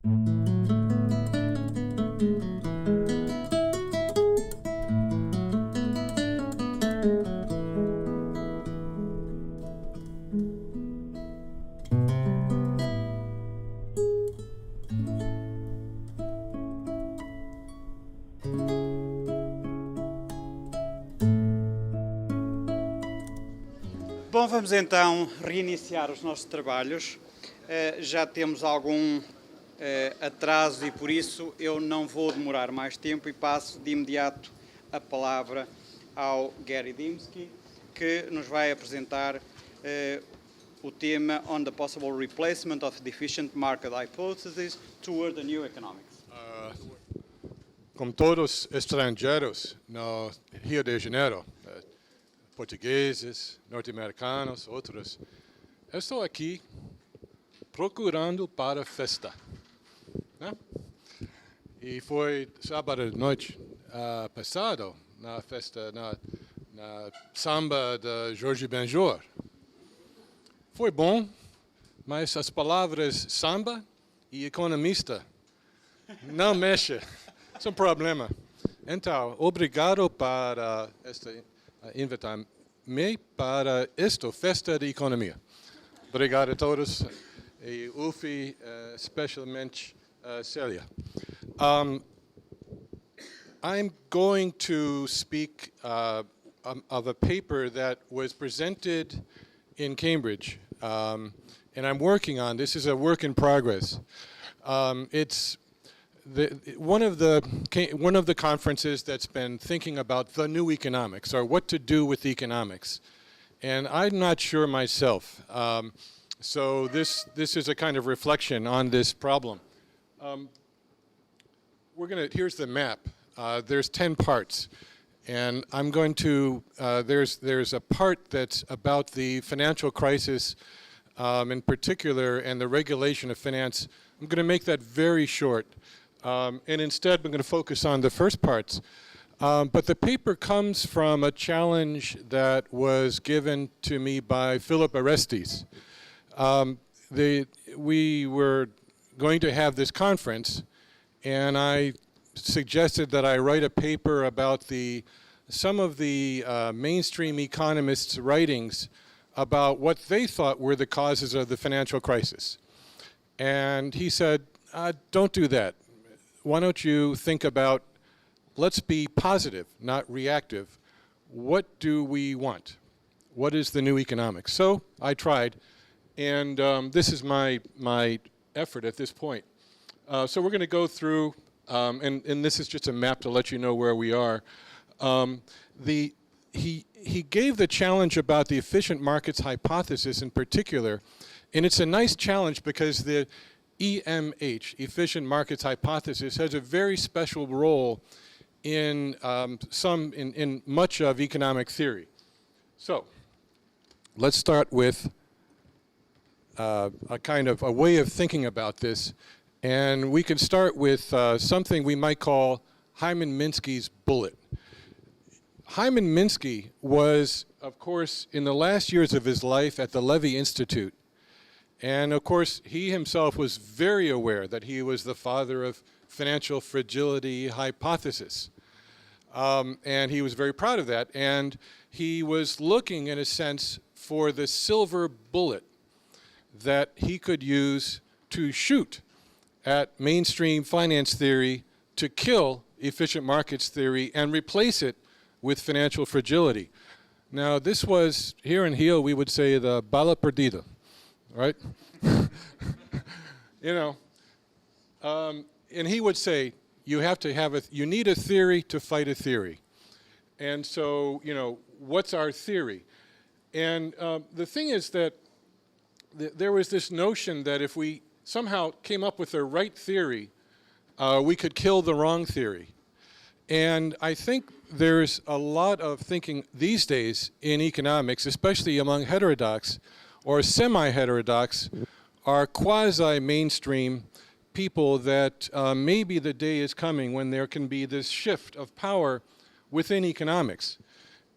Bom, vamos então reiniciar os nossos trabalhos. Já temos algum atraso e por isso eu não vou demorar mais tempo e passo de imediato a palavra ao Gary Dymski, que nos vai apresentar o tema On the Possible Replacement of Deficient Market Hypothesis Toward the New Economics. Como todos estrangeiros no Rio de Janeiro, portugueses, norte-americanos, outros, eu estou aqui procurando para festa, né? E foi sábado de noite passado, na festa, na samba de Jorge Benjor. Foi bom, mas as palavras samba e economista não mexem, é um problema. Então, obrigado para invitar-me para esta festa de economia. Obrigado a todos, e Ufi, especialmente Célia. I'm going to speak of a paper that was presented in Cambridge, and I'm working on. This is a work in progress. It's one of the conferences that's been thinking about the new economics, or what to do with economics, and I'm not sure myself. So this is a kind of reflection on this problem. Here's the map. There's 10 parts, and I'm going to. There's a part that's about the financial crisis, in particular, and the regulation of finance. I'm going to make that very short. And instead, I'm going to focus on the first parts. But the paper comes from a challenge that was given to me by Philip Orestes. We were going to have this conference, and I suggested that I write a paper about some of the mainstream economists' writings about what they thought were the causes of the financial crisis. And he said, don't do that. Why don't you think about, let's be positive, not reactive. What do we want? What is the new economics? So I tried, and this is my effort at this point. So we're going to go through, and this is just a map to let you know where we are. He gave the challenge about the efficient markets hypothesis in particular, and it's a nice challenge because the EMH, efficient markets hypothesis, has a very special role in much of economic theory. So let's start with a kind of a way of thinking about this, and we can start with something we might call Hyman Minsky's bullet. Hyman Minsky was, of course, in the last years of his life at the Levy Institute. And of course, he himself was very aware that he was the father of financial fragility hypothesis. And he was very proud of that. And he was looking, in a sense, for the silver bullet that he could use to shoot at mainstream finance theory to kill efficient markets theory and replace it with financial fragility. Now, this was, here in Rio, we would say the bala perdida. Right? And he would say, you need a theory to fight a theory. And so, what's our theory? And the thing is that there was this notion that if we somehow came up with the right theory, we could kill the wrong theory. And I think there's a lot of thinking these days in economics, especially among heterodox, or semi-heterodox, are quasi-mainstream people that maybe the day is coming when there can be this shift of power within economics.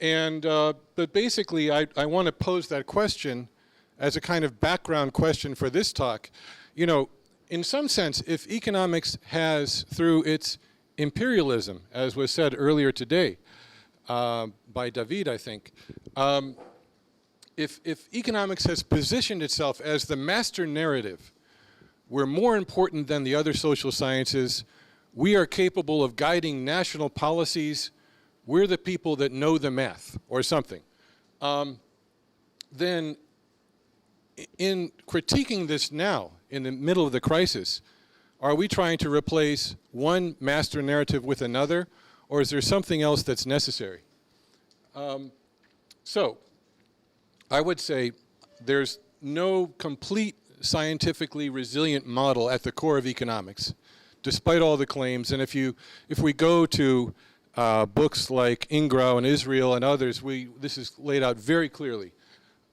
And but basically, I want to pose that question as a kind of background question for this talk. in some sense, if economics has, through its imperialism, as was said earlier today by David, I think, if economics has positioned itself as the master narrative, we're more important than the other social sciences, we are capable of guiding national policies, we're the people that know the math, or something, then in critiquing this now, in the middle of the crisis, are we trying to replace one master narrative with another, or is there something else that's necessary? So, I would say there's no complete scientifically resilient model at the core of economics, despite all the claims. And if we go to books like Ingrao and Israel and others, this is laid out very clearly.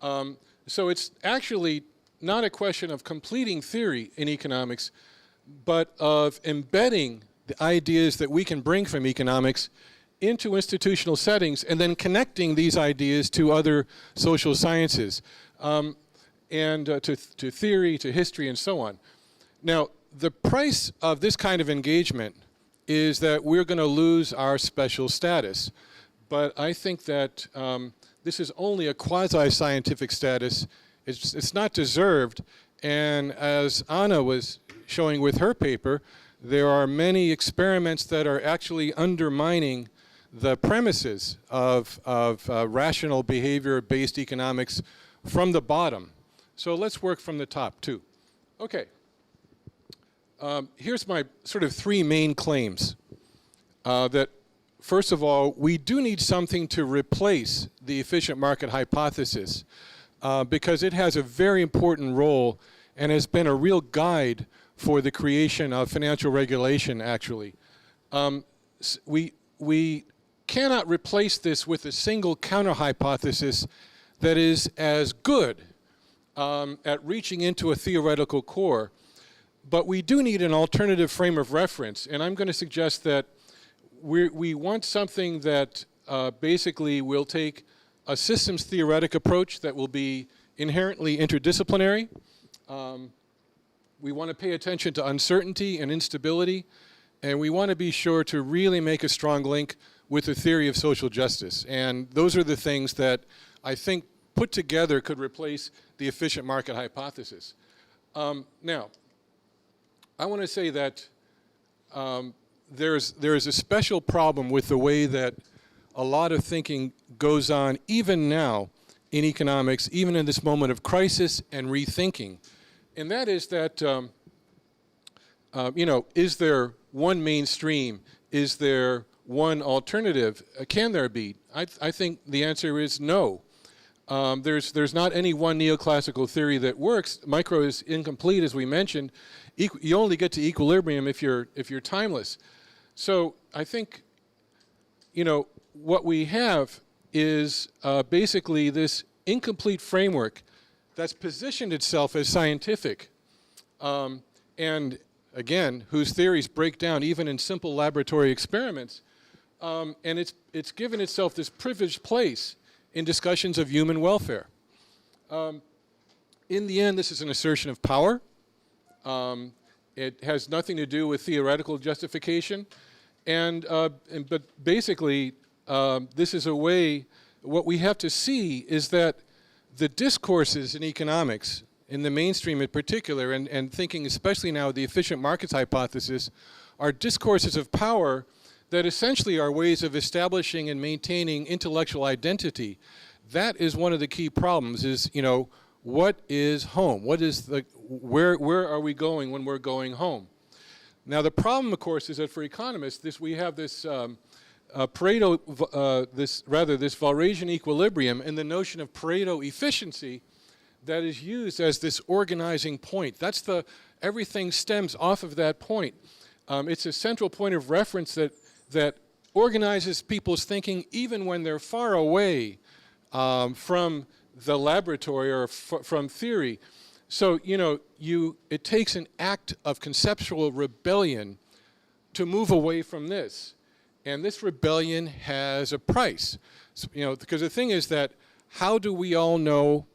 So it's actually not a question of completing theory in economics, but of embedding the ideas that we can bring from economics into institutional settings and then connecting these ideas to other social sciences and to theory, to history, and so on. Now, the price of this kind of engagement is that we're going to lose our special status. But I think that this is only a quasi-scientific status. It's not deserved. And as Anna was showing with her paper, there are many experiments that are actually undermining the premises of rational behavior-based economics from the bottom. So let's work from the top, too. Okay. Here's my sort of three main claims. That, first of all, we do need something to replace the efficient market hypothesis because it has a very important role and has been a real guide for the creation of financial regulation, actually. We cannot replace this with a single counter-hypothesis that is as good at reaching into a theoretical core. But we do need an alternative frame of reference, and I'm going to suggest that we want something that basically will take a systems theoretic approach that will be inherently interdisciplinary. We want to pay attention to uncertainty and instability, and we want to be sure to really make a strong link with the theory of social justice. And those are the things that I think put together could replace the efficient market hypothesis. Now, I want to say that there is a special problem with the way that a lot of thinking goes on, even now in economics, even in this moment of crisis and rethinking. And that is that, is there one mainstream? Is there one alternative? Can there be? I think the answer is no. There's not any one neoclassical theory that works. Micro is incomplete, as we mentioned. You only get to equilibrium if you're timeless. So I think, what we have is basically this incomplete framework that's positioned itself as scientific, and again, whose theories break down even in simple laboratory experiments, and it's given itself this privileged place in discussions of human welfare. In the end, this is an assertion of power. It has nothing to do with theoretical justification. But basically, this is a way, what we have to see is that the discourses in economics, in the mainstream in particular, and thinking especially now of the efficient markets hypothesis, are discourses of power that essentially are ways of establishing and maintaining intellectual identity. That is one of the key problems is, what is home? What is where are we going when we're going home? Now the problem, of course, is that for economists, we have this Pareto, this Walrasian equilibrium and the notion of Pareto efficiency that is used as this organizing point. Everything stems off of that point. It's a central point of reference that organizes people's thinking even when they're far away from the laboratory or from theory. So, it takes an act of conceptual rebellion to move away from this. And this rebellion has a price. So, because the thing is that how do we all know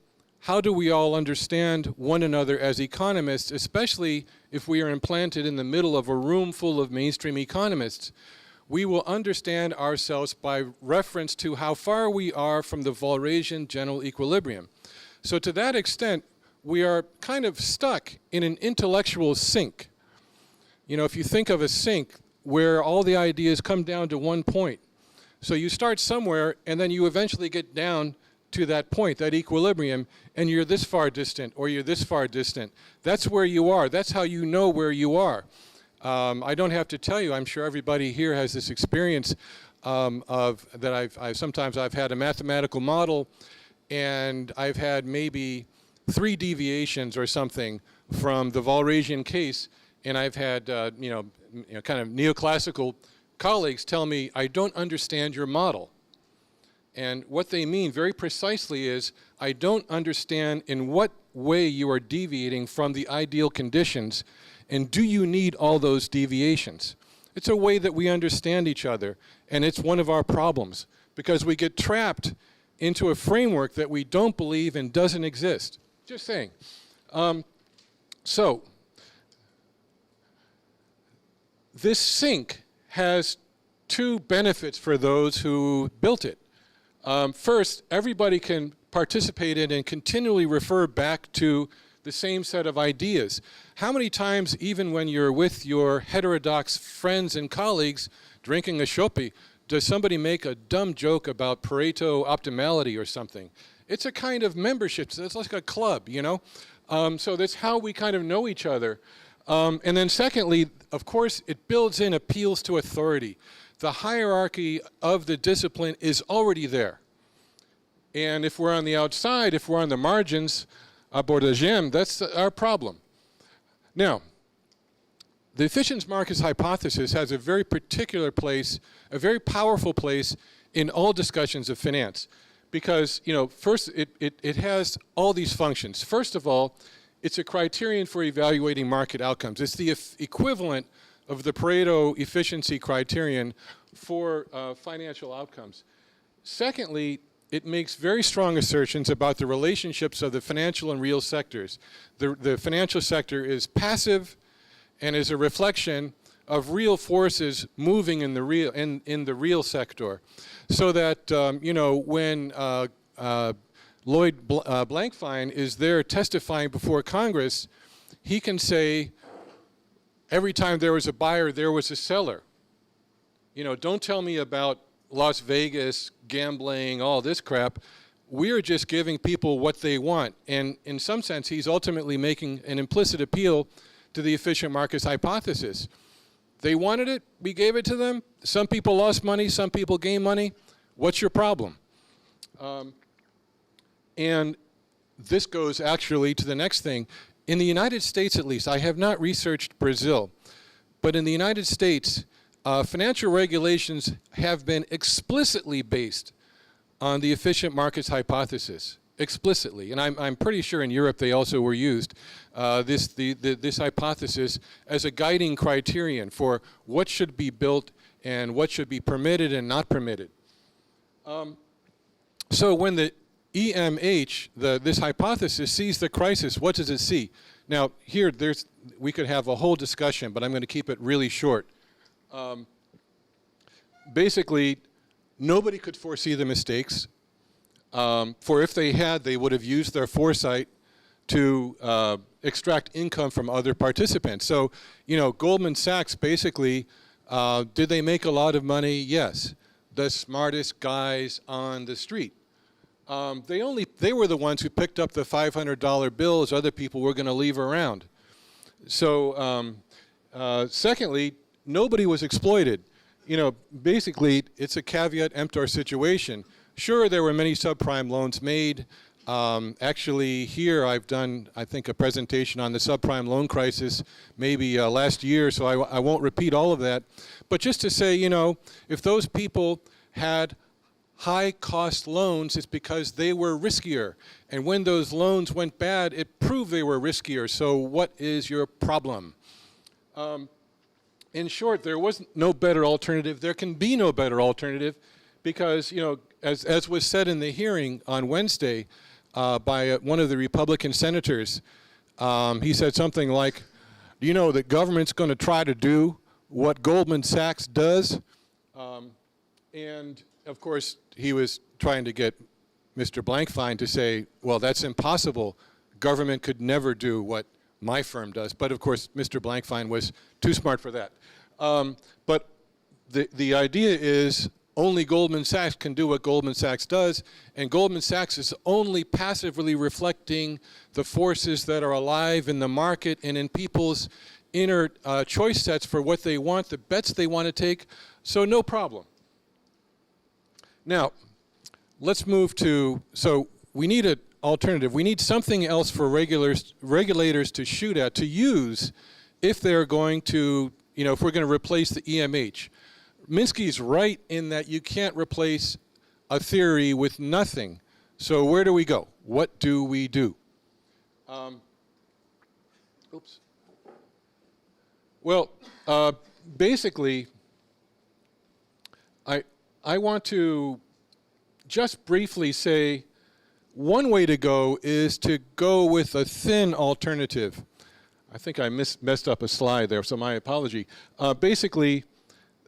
how do we all understand one another as economists, especially if we are implanted in the middle of a room full of mainstream economists? We will understand ourselves by reference to how far we are from the Walrasian general equilibrium. So to that extent, we are kind of stuck in an intellectual sink. You know, if you think of a sink where all the ideas come down to one point. So you start somewhere and then you eventually get down to that point, that equilibrium, and you're this far distant or you're this far distant. That's where you are. That's how you know where you are. I don't have to tell you, I'm sure everybody here has this experience of that sometimes I've had a mathematical model and I've had maybe 3 deviations or something from the Walrasian case, and I've had kind of neoclassical colleagues tell me, I don't understand your model. And what they mean very precisely is, I don't understand in what way you are deviating from the ideal conditions, and do you need all those deviations? It's a way that we understand each other, and it's one of our problems, because we get trapped into a framework that we don't believe and doesn't exist. Just saying. So, this sink has 2 benefits for those who built it. First, everybody can participate in and continually refer back to the same set of ideas. How many times, even when you're with your heterodox friends and colleagues drinking a shopi, does somebody make a dumb joke about Pareto optimality or something? It's a kind of membership. So it's like a club, you know? So that's how we kind of know each other. And then secondly, of course, it builds in appeals to authority. The hierarchy of the discipline is already there. And if we're on the outside, if we're on the margins, abordagem, that's our problem. Now, the efficient markets hypothesis has a very particular place, a very powerful place in all discussions of finance. Because, you know, first, it has all these functions. First of all, it's a criterion for evaluating market outcomes. It's the equivalent of the Pareto efficiency criterion for financial outcomes. Secondly, it makes very strong assertions about the relationships of the financial and real sectors. The financial sector is passive and is a reflection of real forces moving in the real sector. So that, when Lloyd Blankfein is there testifying before Congress, he can say, every time there was a buyer, there was a seller. You know, don't tell me about Las Vegas, gambling, all this crap. We're just giving people what they want. And in some sense, he's ultimately making an implicit appeal to the efficient markets hypothesis. They wanted it, we gave it to them. Some people lost money, some people gained money. What's your problem? And this goes actually to the next thing. In the United States, at least, I have not researched Brazil, but in the United States, financial regulations have been explicitly based on the efficient markets hypothesis, explicitly. And I'm pretty sure in Europe they also were used, this hypothesis as a guiding criterion for what should be built and what should be permitted and not permitted. So when the EMH, this hypothesis, sees the crisis, what does it see? Now, here, we could have a whole discussion, but I'm going to keep it really short. Basically, nobody could foresee the mistakes. For if they had, they would have used their foresight to extract income from other participants. So, you know, Goldman Sachs basically, did they make a lot of money? Yes. The smartest guys on the street. They were the ones who picked up the $500 bills other people were going to leave around. So, secondly, nobody was exploited. You know, basically, it's a caveat emptor situation. Sure, there were many subprime loans made. Actually, here I've done, I think, a presentation on the subprime loan crisis maybe last year, so I won't repeat all of that. But just to say, you know, if those people had high-cost loans, it's because they were riskier. And when those loans went bad, it proved they were riskier. So what is your problem? In short, there was no better alternative. There can be no better alternative because, you know, as was said in the hearing on Wednesday, by one of the Republican senators. He said something like, do you know that government's going to try to do what Goldman Sachs does? And of course, he was trying to get Mr. Blankfein to say, well, that's impossible. Government could never do what my firm does. But of course, Mr. Blankfein was too smart for that. But the idea is only Goldman Sachs can do what Goldman Sachs does, and Goldman Sachs is only passively reflecting the forces that are alive in the market and in people's inner choice sets for what they want, the bets they want to take, so no problem. Now, let's move to, so we need an alternative. We need something else for regulators to shoot at, to use, if they're going to, if we're going to replace the EMH. Minsky's right in that you can't replace a theory with nothing. So where do we go? What do we do? Well, basically, I want to just briefly say one way to go is to go with a thin alternative. I think I messed up a slide there, so my apology. Basically,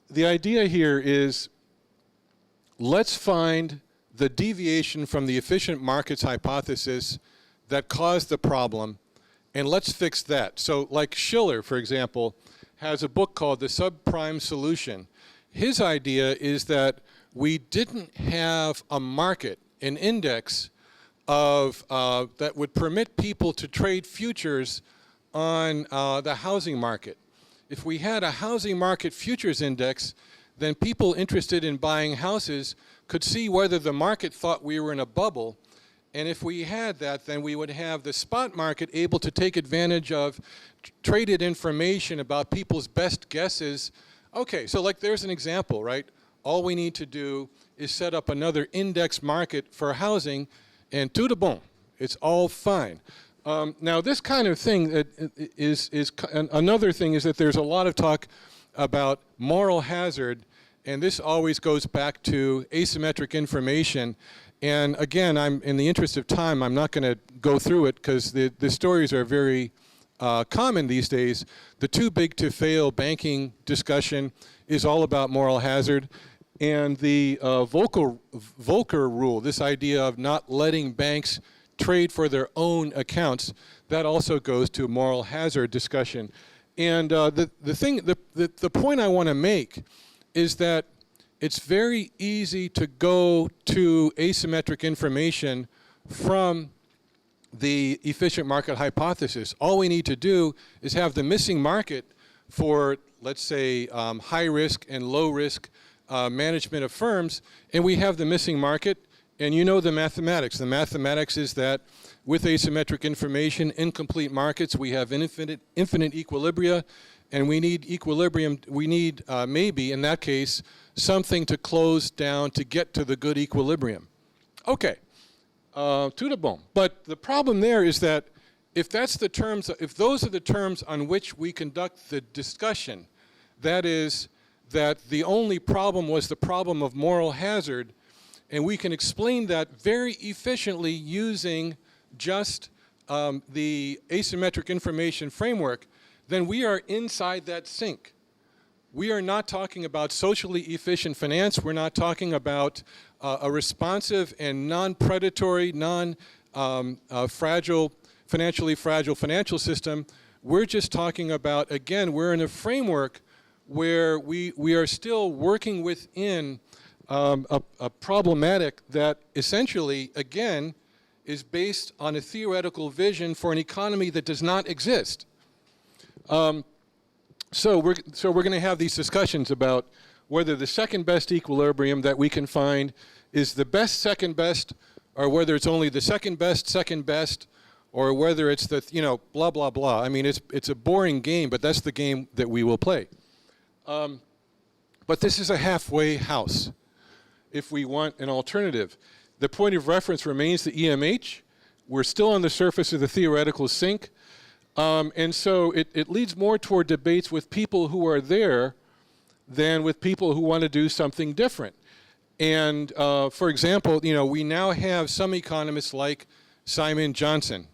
the idea here is let's find the deviation from the efficient markets hypothesis that caused the problem, and let's fix that. So like Shiller, for example, has a book called The Subprime Solution. His idea is that we didn't have a market, an index of that would permit people to trade futures on the housing market. If we had a housing market futures index, then people interested in buying houses could see whether the market thought we were in a bubble. And if we had that, then we would have the spot market able to take advantage of traded information about people's best guesses. Okay, so like there's an example, right? All we need to do is set up another index market for housing, and tout de bon, it's all fine. Now, this kind of thing is another thing is that there's a lot of talk about moral hazard, and this always goes back to asymmetric information. And again, in the interest of time, I'm not going to go through it because the stories are very common these days. The too big to fail banking discussion is all about moral hazard. And the Volcker rule, this idea of not letting banks trade for their own accounts, that also goes to moral hazard discussion. And the point I want to make is that it's very easy to go to asymmetric information from the efficient market hypothesis. All we need to do is have the missing market for, let's say, high risk and low risk management of firms, and we have the missing market. And you know the mathematics. The mathematics is that with asymmetric information, incomplete markets, we have infinite equilibria, and we need equilibrium. We need, maybe, in that case, something to close down to get to the good equilibrium. Okay, tout de bon. But the problem there is that if those are the terms on which we conduct the discussion, that is, that the only problem was the problem of moral hazard, and we can explain that very efficiently using just the asymmetric information framework, then we are inside that sink. We are not talking about socially efficient finance. We're not talking about a responsive and non-predatory, non-fragile, financially fragile financial system. We're just talking about, again, we're in a framework where we are still working within a problematic that essentially, again, is based on a theoretical vision for an economy that does not exist. So we're going to have these discussions about whether the second best equilibrium that we can find is the best second best, or whether it's only the second best, or whether it's the, blah, blah, blah. I mean, it's a boring game, but that's the game that we will play. But this is a halfway house if we want an alternative. The point of reference remains the EMH. We're still on the surface of the theoretical sink. And so it leads more toward debates with people who are there than with people who want to do something different. And for example, we now have some economists like Simon Johnson,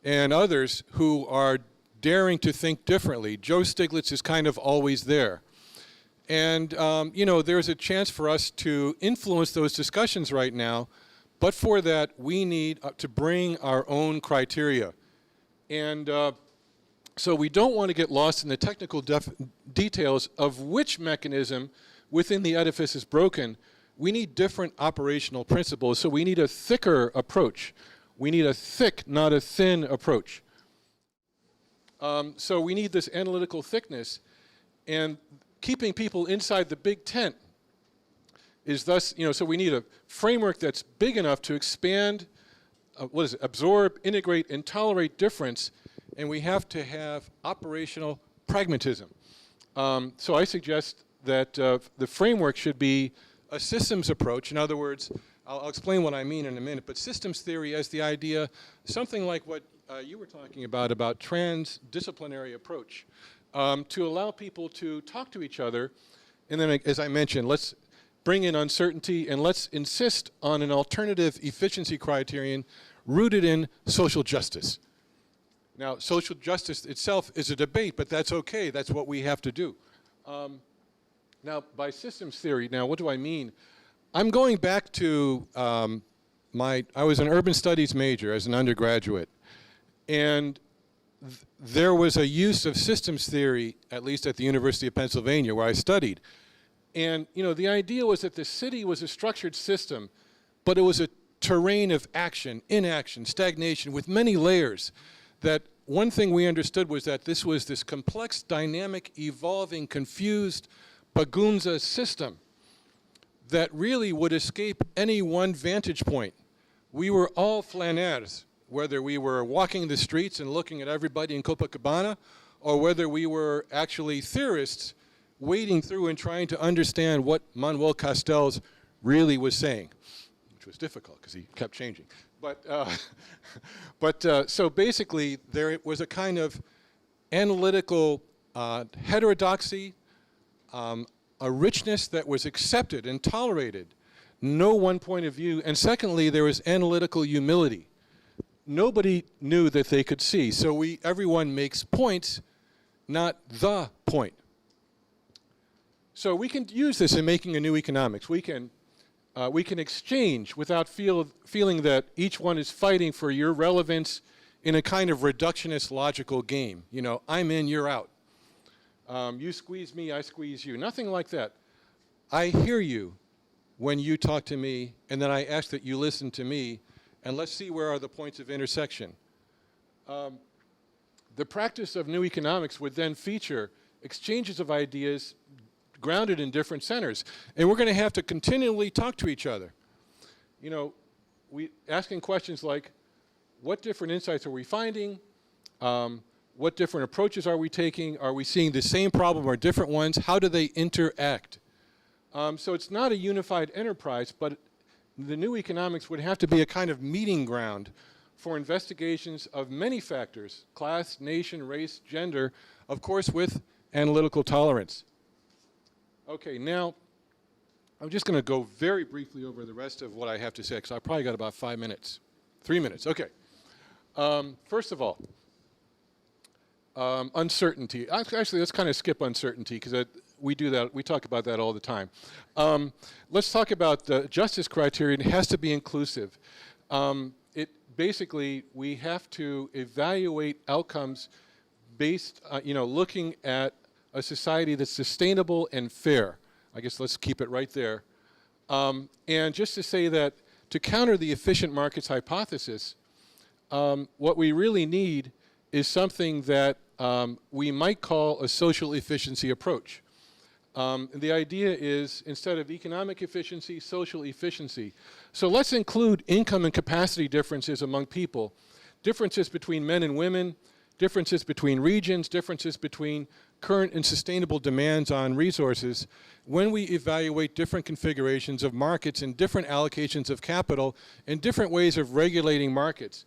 and others who are daring to think differently. Joe Stiglitz is kind of always there. And, you know, there's a chance for us to influence those discussions right now, but for that, we need to bring our own criteria. And so we don't want to get lost in the technical details of which mechanism within the edifice is broken. We need different operational principles, so we need a thicker approach. We need a thick, not a thin approach. So we need this analytical thickness, and keeping people inside the big tent is thus, you know, so we need a framework that's big enough to expand, absorb, integrate, and tolerate difference, and we have to have operational pragmatism. So I suggest that the framework should be a systems approach. In other words, I'll explain what I mean in a minute, but systems theory as the idea, something like what you were talking about transdisciplinary approach, to allow people to talk to each other, and then, as I mentioned, let's bring in uncertainty, and let's insist on an alternative efficiency criterion rooted in social justice. Now, social justice itself is a debate, but that's okay. That's what we have to do. Now, by systems theory, now what do I mean? I'm going back to I was an urban studies major as an undergraduate, and there was a use of systems theory, at least at the University of Pennsylvania, where I studied. And, you know, the idea was that the city was a structured system, but it was a terrain of action, inaction, stagnation, with many layers. That one thing we understood was that this was this complex, dynamic, evolving, confused bagunza system that really would escape any one vantage point. We were all flaneurs, whether we were walking the streets and looking at everybody in Copacabana, or whether we were actually theorists wading through and trying to understand what Manuel Castells really was saying, which was difficult because he kept changing. But so basically, there was a kind of analytical heterodoxy, a richness that was accepted and tolerated, no one point of view, and secondly, there was analytical humility. Nobody knew that they could see, so everyone makes points, not the point. So we can use this in making a new economics. We can exchange without feeling that each one is fighting for your relevance in a kind of reductionist logical game. You know, I'm in, you're out. You squeeze me, I squeeze you. Nothing like that. I hear you when you talk to me, and then I ask that you listen to me, and let's see where are the points of intersection. The practice of new economics would then feature exchanges of ideas grounded in different centers. And we're going to have to continually talk to each other. You know, asking questions like, what different insights are we finding? What different approaches are we taking? Are we seeing the same problem or different ones? How do they interact? So it's not a unified enterprise, but the new economics would have to be a kind of meeting ground for investigations of many factors: class, nation, race, gender, of course with analytical tolerance. Okay, now I'm just going to go very briefly over the rest of what I have to say, because I probably got about 5 minutes. 3 minutes, okay. First of all, uncertainty. Actually, let's kind of skip uncertainty, because we do that. We talk about that all the time. Let's talk about the justice criterion. It has to be inclusive. Basically, we have to evaluate outcomes based, looking at a society that's sustainable and fair. I guess let's keep it right there. And just to say that to counter the efficient markets hypothesis, what we really need is something that we might call a social efficiency approach. The idea is, instead of economic efficiency, social efficiency. So let's include income and capacity differences among people, differences between men and women, differences between regions, differences between current and sustainable demands on resources when we evaluate different configurations of markets and different allocations of capital and different ways of regulating markets.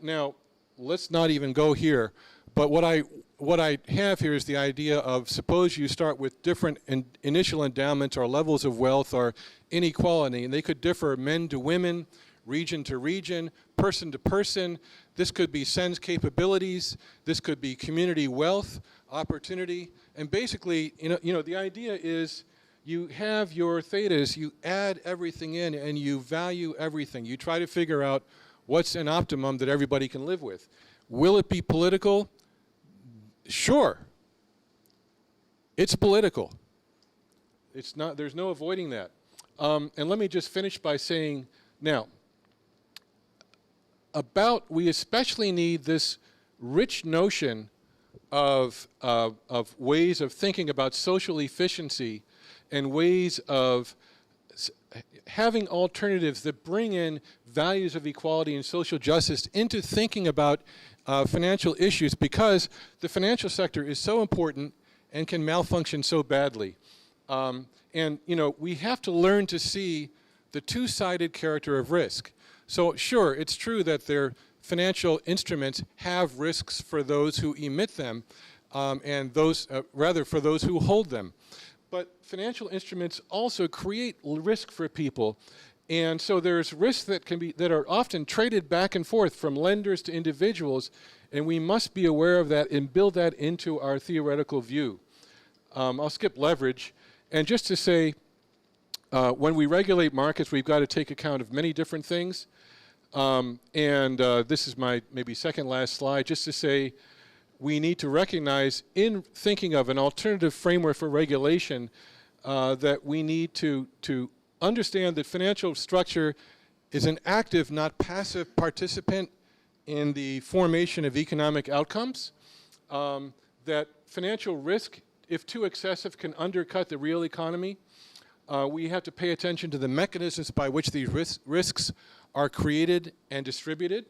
Now, let's not even go here, but what I have here is the idea of, suppose you start with different initial endowments or levels of wealth or inequality, and they could differ men to women, region to region, person to person. This could be SENS capabilities. This could be community wealth, opportunity. And basically, the idea is you have your thetas, you add everything in, and you value everything. You try to figure out what's an optimum that everybody can live with. Will it be political? Sure. It's political. It's not, there's no avoiding that. And let me just finish by saying, now, we especially need this rich notion of ways of thinking about social efficiency and ways of having alternatives that bring in values of equality and social justice into thinking about financial issues, because the financial sector is so important and can malfunction so badly. And we have to learn to see the two-sided character of risk. So sure, it's true that their financial instruments have risks for those who emit them, and those, rather for those who hold them. But financial instruments also create risk for people. And so there's risks that are often traded back and forth from lenders to individuals, and we must be aware of that and build that into our theoretical view. I'll skip leverage. And just to say, when we regulate markets, we've got to take account of many different things. This is my maybe second last slide, just to say we need to recognize in thinking of an alternative framework for regulation that we need to understand that financial structure is an active, not passive participant in the formation of economic outcomes, that financial risk, if too excessive, can undercut the real economy. We have to pay attention to the mechanisms by which these risks are created and distributed.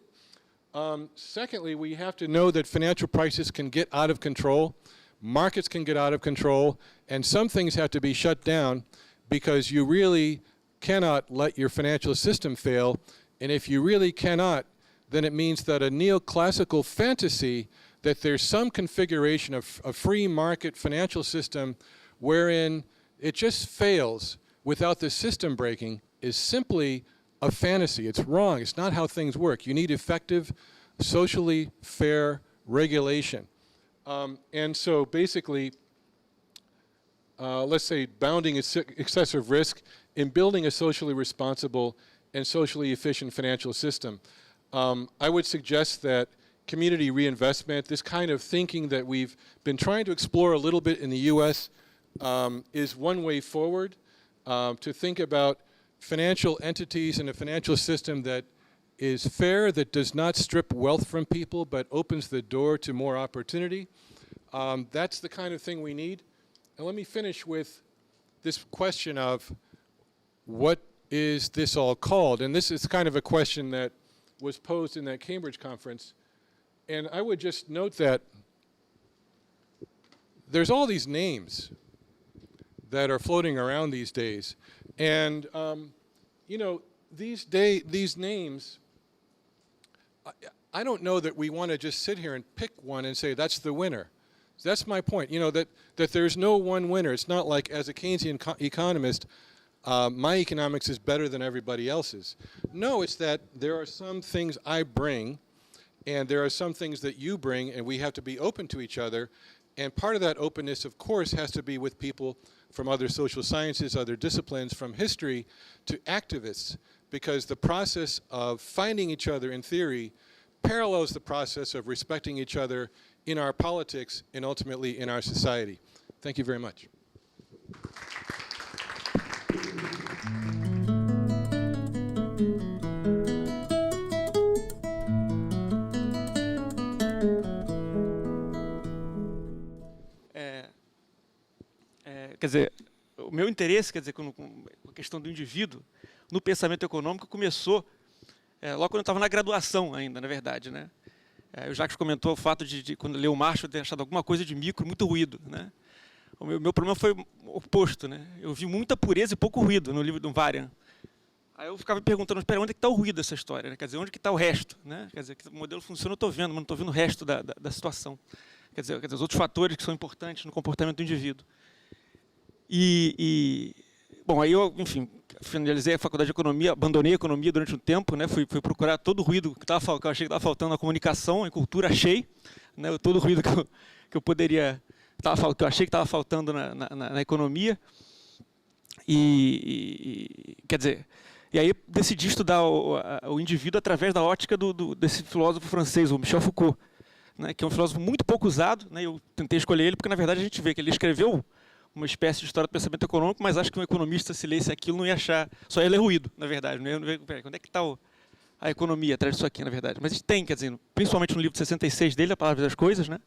Secondly, we have to know that financial prices can get out of control, markets can get out of control, and some things have to be shut down because you really cannot let your financial system fail. And if you really cannot, then it means that a neoclassical fantasy that there's some configuration of a free market financial system wherein it just fails without the system breaking is simply a fantasy. It's wrong. It's not how things work. You need effective, socially fair regulation. And so basically, let's say bounding excessive risk in building a socially responsible and socially efficient financial system. I would suggest that community reinvestment, this kind of thinking that we've been trying to explore a little bit in the US, is one way forward to think about financial entities and a financial system that is fair, that does not strip wealth from people, but opens the door to more opportunity. That's the kind of thing we need. And let me finish with this question of what is this all called? And this is kind of a question that was posed in that Cambridge conference. And I would just note that there's all these names that are floating around these days. And, these names, I don't know that we want to just sit here and pick one and say that's the winner. That's my point, that there's no one winner. It's not like as a Keynesian economist, my economics is better than everybody else's. No, it's that there are some things I bring and there are some things that you bring, and we have to be open to each other. And part of that openness, of course, has to be with people from other social sciences, other disciplines, from history to activists, because the process of finding each other in theory parallels the process of respecting each other in our politics and ultimately in our society. Thank you very much. Quer dizer, o meu interesse, quer dizer, com a questão do indivíduo, no pensamento econômico, começou logo quando eu estava na graduação ainda, na verdade, né? O Jacques comentou o fato de quando leu Marx, eu ter achado alguma coisa de micro, muito ruído, né? O meu problema foi o oposto, né? Eu vi muita pureza e pouco ruído no livro do Varian. Aí eu ficava me perguntando, espera, onde é que está o ruído dessa história, né? Quer dizer, onde que está o resto, né? Quer dizer, que o modelo funciona, eu estou vendo, mas não estou vendo o resto da situação. Quer dizer, os outros fatores que são importantes no comportamento do indivíduo. E Bom, aí eu, enfim, finalizei a faculdade de economia, abandonei a economia durante um tempo, né? Fui procurar todo o ruído que eu achei que estava faltando na comunicação, em cultura, achei, né? Todo o ruído que eu poderia, que eu achei que estava faltando na economia. Quer dizer, e aí decidi estudar o indivíduo através da ótica desse filósofo francês, o Michel Foucault, né? Que é um filósofo muito pouco usado, né? Eu tentei escolher ele porque, na verdade, a gente vê que ele escreveu uma espécie de história do pensamento econômico, mas acho que um economista, se lesse aquilo, não ia achar... Só ia ler ruído, na verdade. Não ia ver, onde é que está a economia atrás disso aqui, na verdade? Mas tem, quer dizer, principalmente no livro de 66 dele, A Palavra das Coisas, né?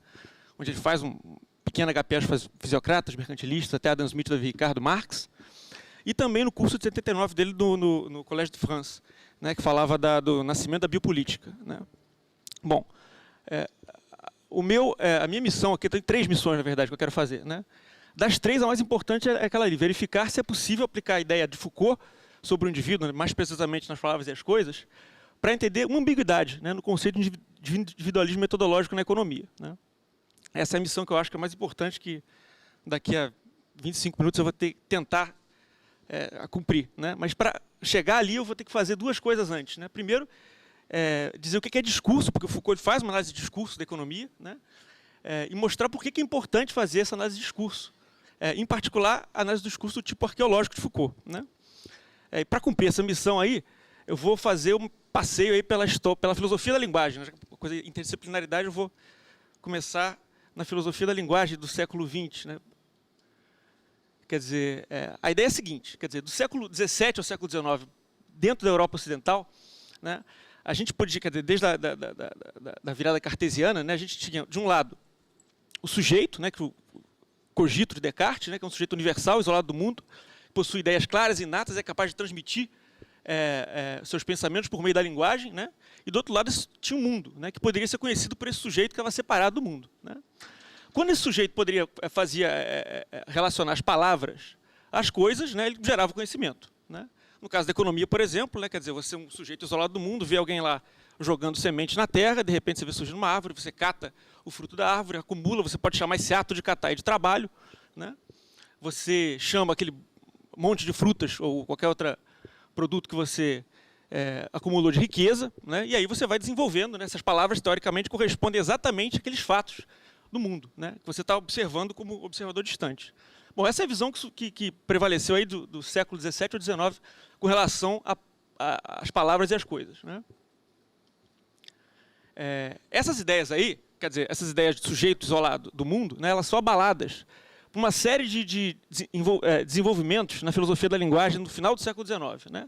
Onde ele faz um pequeno HP aos fisiocratas, mercantilistas, até Adam Smith, Davi Ricardo, Marx. E também no curso de 79 dele no Collège de France, né? Que falava do nascimento da biopolítica, né? Bom, a minha missão aqui, tem 3 missões, na verdade, que eu quero fazer, né? Das 3, a mais importante é aquela ali, verificar se é possível aplicar a ideia de Foucault sobre o indivíduo, mais precisamente nas palavras e as coisas, para entender uma ambiguidade, né, no conceito de individualismo metodológico na economia, né? Essa é a missão que eu acho que é mais importante, que daqui a 25 minutos eu vou tentar cumprir, né? Mas para chegar ali eu vou ter que fazer 2 coisas antes, né? Primeiro, dizer o que é discurso, porque o Foucault faz uma análise de discurso da economia, né? E mostrar por que é importante fazer essa análise de discurso. Em particular, a análise do discurso do tipo arqueológico de Foucault, né? E para cumprir essa missão aí, eu vou fazer um passeio aí pela filosofia da linguagem, né? Coisa de interdisciplinaridade, eu vou começar na filosofia da linguagem do século XX, né? Quer dizer, a ideia é a seguinte, quer dizer, do século XVII ao século XIX, dentro da Europa Ocidental, né, a gente podia, quer dizer, desde da virada cartesiana, né, a gente tinha, de um lado, o sujeito, né, que o cogito de Descartes, né, que é um sujeito universal, isolado do mundo, possui ideias claras e inatas, é capaz de transmitir seus pensamentos por meio da linguagem, né, e do outro lado tinha um mundo, né, que poderia ser conhecido por esse sujeito que estava separado do mundo, né. Quando esse sujeito fazia relacionar as palavras às coisas, né, ele gerava conhecimento, né. No caso da economia, por exemplo, né, quer dizer, você é um sujeito isolado do mundo, vê alguém lá jogando semente na terra, de repente você vê surgir uma árvore, você cata o fruto da árvore, acumula, você pode chamar esse ato de catar e de trabalho, né. Você chama aquele monte de frutas ou qualquer outro produto que você acumulou de riqueza, né, e aí você vai desenvolvendo, né, essas palavras, teoricamente, correspondem exatamente àqueles fatos do mundo, né, que você está observando como observador distante. Bom, essa é a visão que prevaleceu aí do século XVII ao XIX com relação às palavras e às coisas, né. Essas ideias aí, quer dizer, essas ideias de sujeito isolado do mundo, né, elas são abaladas por uma série de desenvolvimentos na filosofia da linguagem no final do século XIX, né.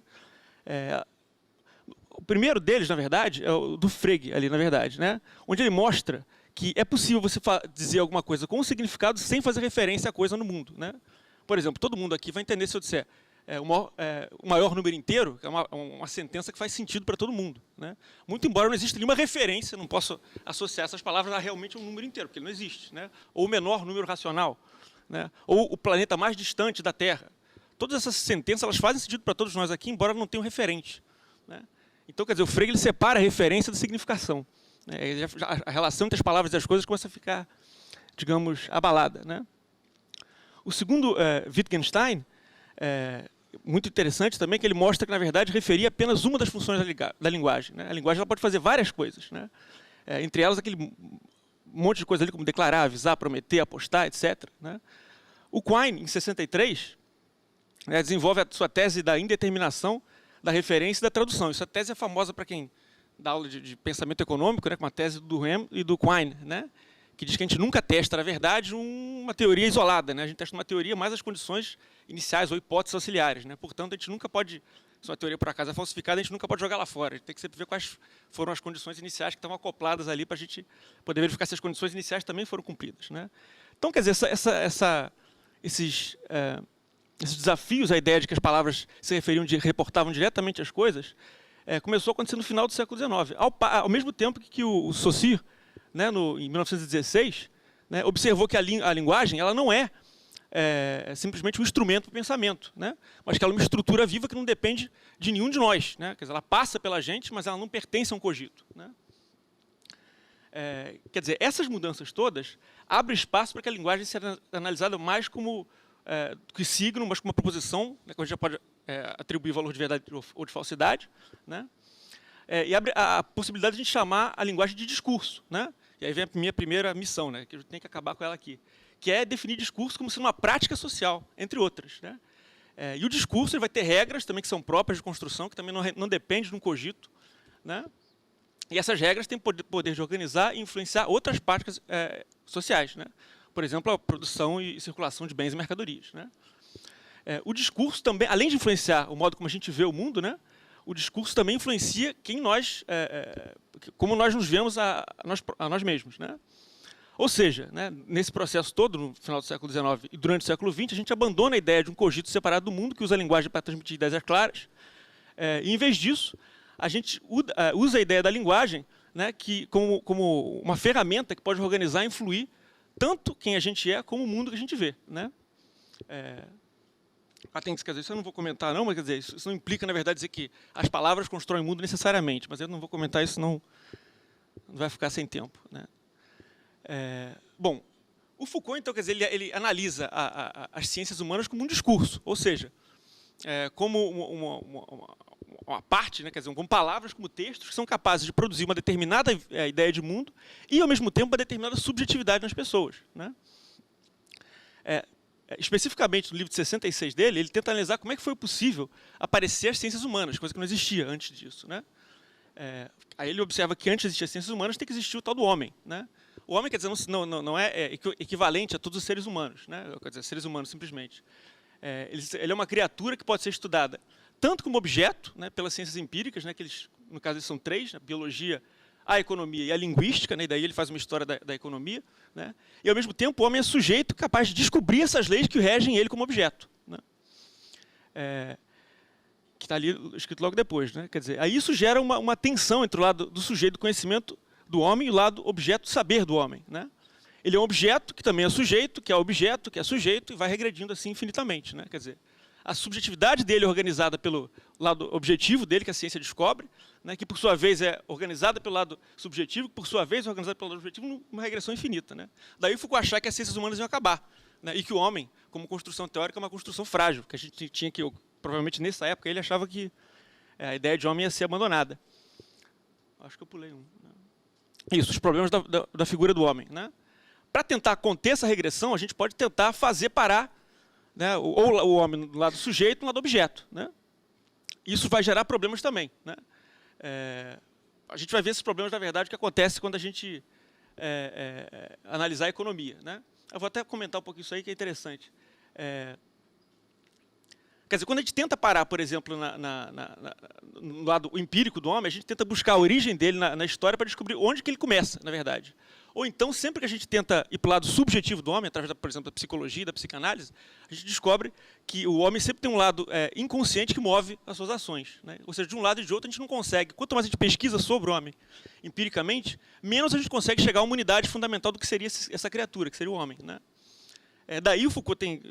O primeiro deles, na verdade, é o do Frege, ali, na verdade, né, onde ele mostra que é possível você dizer alguma coisa com um significado sem fazer referência à coisa no mundo, né. Por exemplo, todo mundo aqui vai entender se eu disser o maior número inteiro, que é uma sentença que faz sentido para todo mundo, né. Muito embora não exista nenhuma referência, não posso associar essas palavras a realmente um número inteiro, porque ele não existe, né. Ou o menor número racional, né. Ou o planeta mais distante da Terra. Todas essas sentenças elas fazem sentido para todos nós aqui, embora não tenham referente, né. Então, quer dizer, o Frege ele separa a referência da significação. A relação entre as palavras e as coisas começa a ficar, digamos, abalada, né. O segundo, Wittgenstein, muito interessante também, que ele mostra que, na verdade, referia apenas uma das funções da linguagem, né. A linguagem ela pode fazer várias coisas, né. Entre elas, aquele monte de coisa ali, como declarar, avisar, prometer, apostar, etc., né. O Quine, em 63, desenvolve a sua tese da indeterminação da referência e da tradução. Essa tese é famosa para quem dá aula de pensamento econômico, né, com a tese do Durkheim e do Quine, né, que diz que a gente nunca testa, na verdade, uma teoria isolada, né. A gente testa uma teoria mais as condições iniciais ou hipóteses auxiliares, né. Portanto, a gente nunca pode, se uma teoria por acaso é falsificada, a gente nunca pode jogar lá fora. A gente tem que sempre ver quais foram as condições iniciais que estão acopladas ali para a gente poder verificar se as condições iniciais também foram cumpridas, né. Então, quer dizer, esses desafios, a ideia de que as palavras se reportavam diretamente às coisas, começou a acontecer no final do século XIX. Ao mesmo tempo que o Saussure, né, em 1916, né, observou que a linguagem ela não é simplesmente um instrumento para o pensamento, né, mas que ela é uma estrutura viva que não depende de nenhum de nós, né, quer dizer, ela passa pela gente, mas ela não pertence a um cogito, né. Quer dizer, essas mudanças todas abrem espaço para que a linguagem seja analisada mais como que signo, mas com uma proposição, né, que a gente já pode atribuir valor de verdade ou de falsidade, né? E abre a possibilidade de a gente chamar a linguagem de discurso, né? E aí vem a minha primeira missão, né, que eu tenho que acabar com ela aqui, que é definir discurso como sendo uma prática social, entre outras, né? E o discurso ele vai ter regras também que são próprias de construção, que também não depende de um cogito, né? E essas regras têm poder de organizar e influenciar outras práticas sociais, né? Por exemplo, a produção e circulação de bens e mercadorias, né? O discurso também, além de influenciar o modo como a gente vê o mundo, né? O discurso também influencia como nós nos vemos a nós mesmos, né? Ou seja, né, nesse processo todo, no final do século XIX e durante o século XX, a gente abandona a ideia de um cogito separado do mundo que usa a linguagem para transmitir ideias claras. E, em vez disso, a gente usa a ideia da linguagem, né, como uma ferramenta que pode organizar e influir tanto quem a gente é como o mundo que a gente vê, né? Quer dizer, isso eu não vou comentar não, mas quer dizer, isso não implica, na verdade, dizer que as palavras constroem o mundo necessariamente, mas eu não vou comentar isso, não vai ficar sem tempo, né? Bom, o Foucault, então, quer dizer, ele analisa as ciências humanas como um discurso, ou seja, como uma parte, né, quer dizer, como palavras, como textos que são capazes de produzir uma determinada ideia de mundo e, ao mesmo tempo, uma determinada subjetividade nas pessoas, né? Especificamente no livro de 66 dele, ele tenta analisar como é que foi possível aparecer as ciências humanas, coisa que não existia antes disso, né? Aí ele observa que antes de existir as ciências humanas tem que existir o tal do homem, né? O homem, quer dizer, não é equivalente a todos os seres humanos, né? Quer dizer, seres humanos simplesmente. Ele é uma criatura que pode ser estudada tanto como objeto, né, pelas ciências empíricas, né, que no caso eles são três, né, biologia, a economia e a linguística, né, e daí ele faz uma história da economia, né, e ao mesmo tempo o homem é sujeito capaz de descobrir essas leis que regem ele como objeto, né, que está ali escrito logo depois, né, quer dizer, aí isso gera uma tensão entre o lado do sujeito do conhecimento do homem e o lado objeto do saber do homem, né. Ele é um objeto que também é sujeito, que é objeto, que é sujeito e vai regredindo assim infinitamente, né, quer dizer, a subjetividade dele é organizada pelo lado objetivo dele, que a ciência descobre, né, que por sua vez é organizada pelo lado subjetivo, que por sua vez é organizada pelo lado objetivo, numa regressão infinita, né. Daí Foucault achar que as ciências humanas iam acabar, né, e que o homem, como construção teórica, é uma construção frágil, que a gente tinha que, provavelmente nessa época, ele achava que a ideia de homem ia ser abandonada. Acho que eu pulei um. Né. Isso, os problemas da figura do homem, né. Para tentar conter essa regressão, a gente pode tentar fazer parar, né, ou o homem do lado sujeito, do lado objeto, né? Isso vai gerar problemas também, né? A gente vai ver esses problemas, na verdade, que acontece quando a gente analisar a economia, né? Eu vou até comentar um pouquinho isso aí, que é interessante. Quer dizer, quando a gente tenta parar, por exemplo, no lado empírico do homem, a gente tenta buscar a origem dele na história para descobrir onde que ele começa, na verdade. Ou então, sempre que a gente tenta ir para o lado subjetivo do homem, através, por exemplo, da psicologia e da psicanálise, a gente descobre que o homem sempre tem um lado inconsciente que move as suas ações, né? Ou seja, de um lado e de outro a gente não consegue. Quanto mais a gente pesquisa sobre o homem empiricamente, menos a gente consegue chegar a uma unidade fundamental do que seria essa criatura, que seria o homem, né? Daí o Foucault tem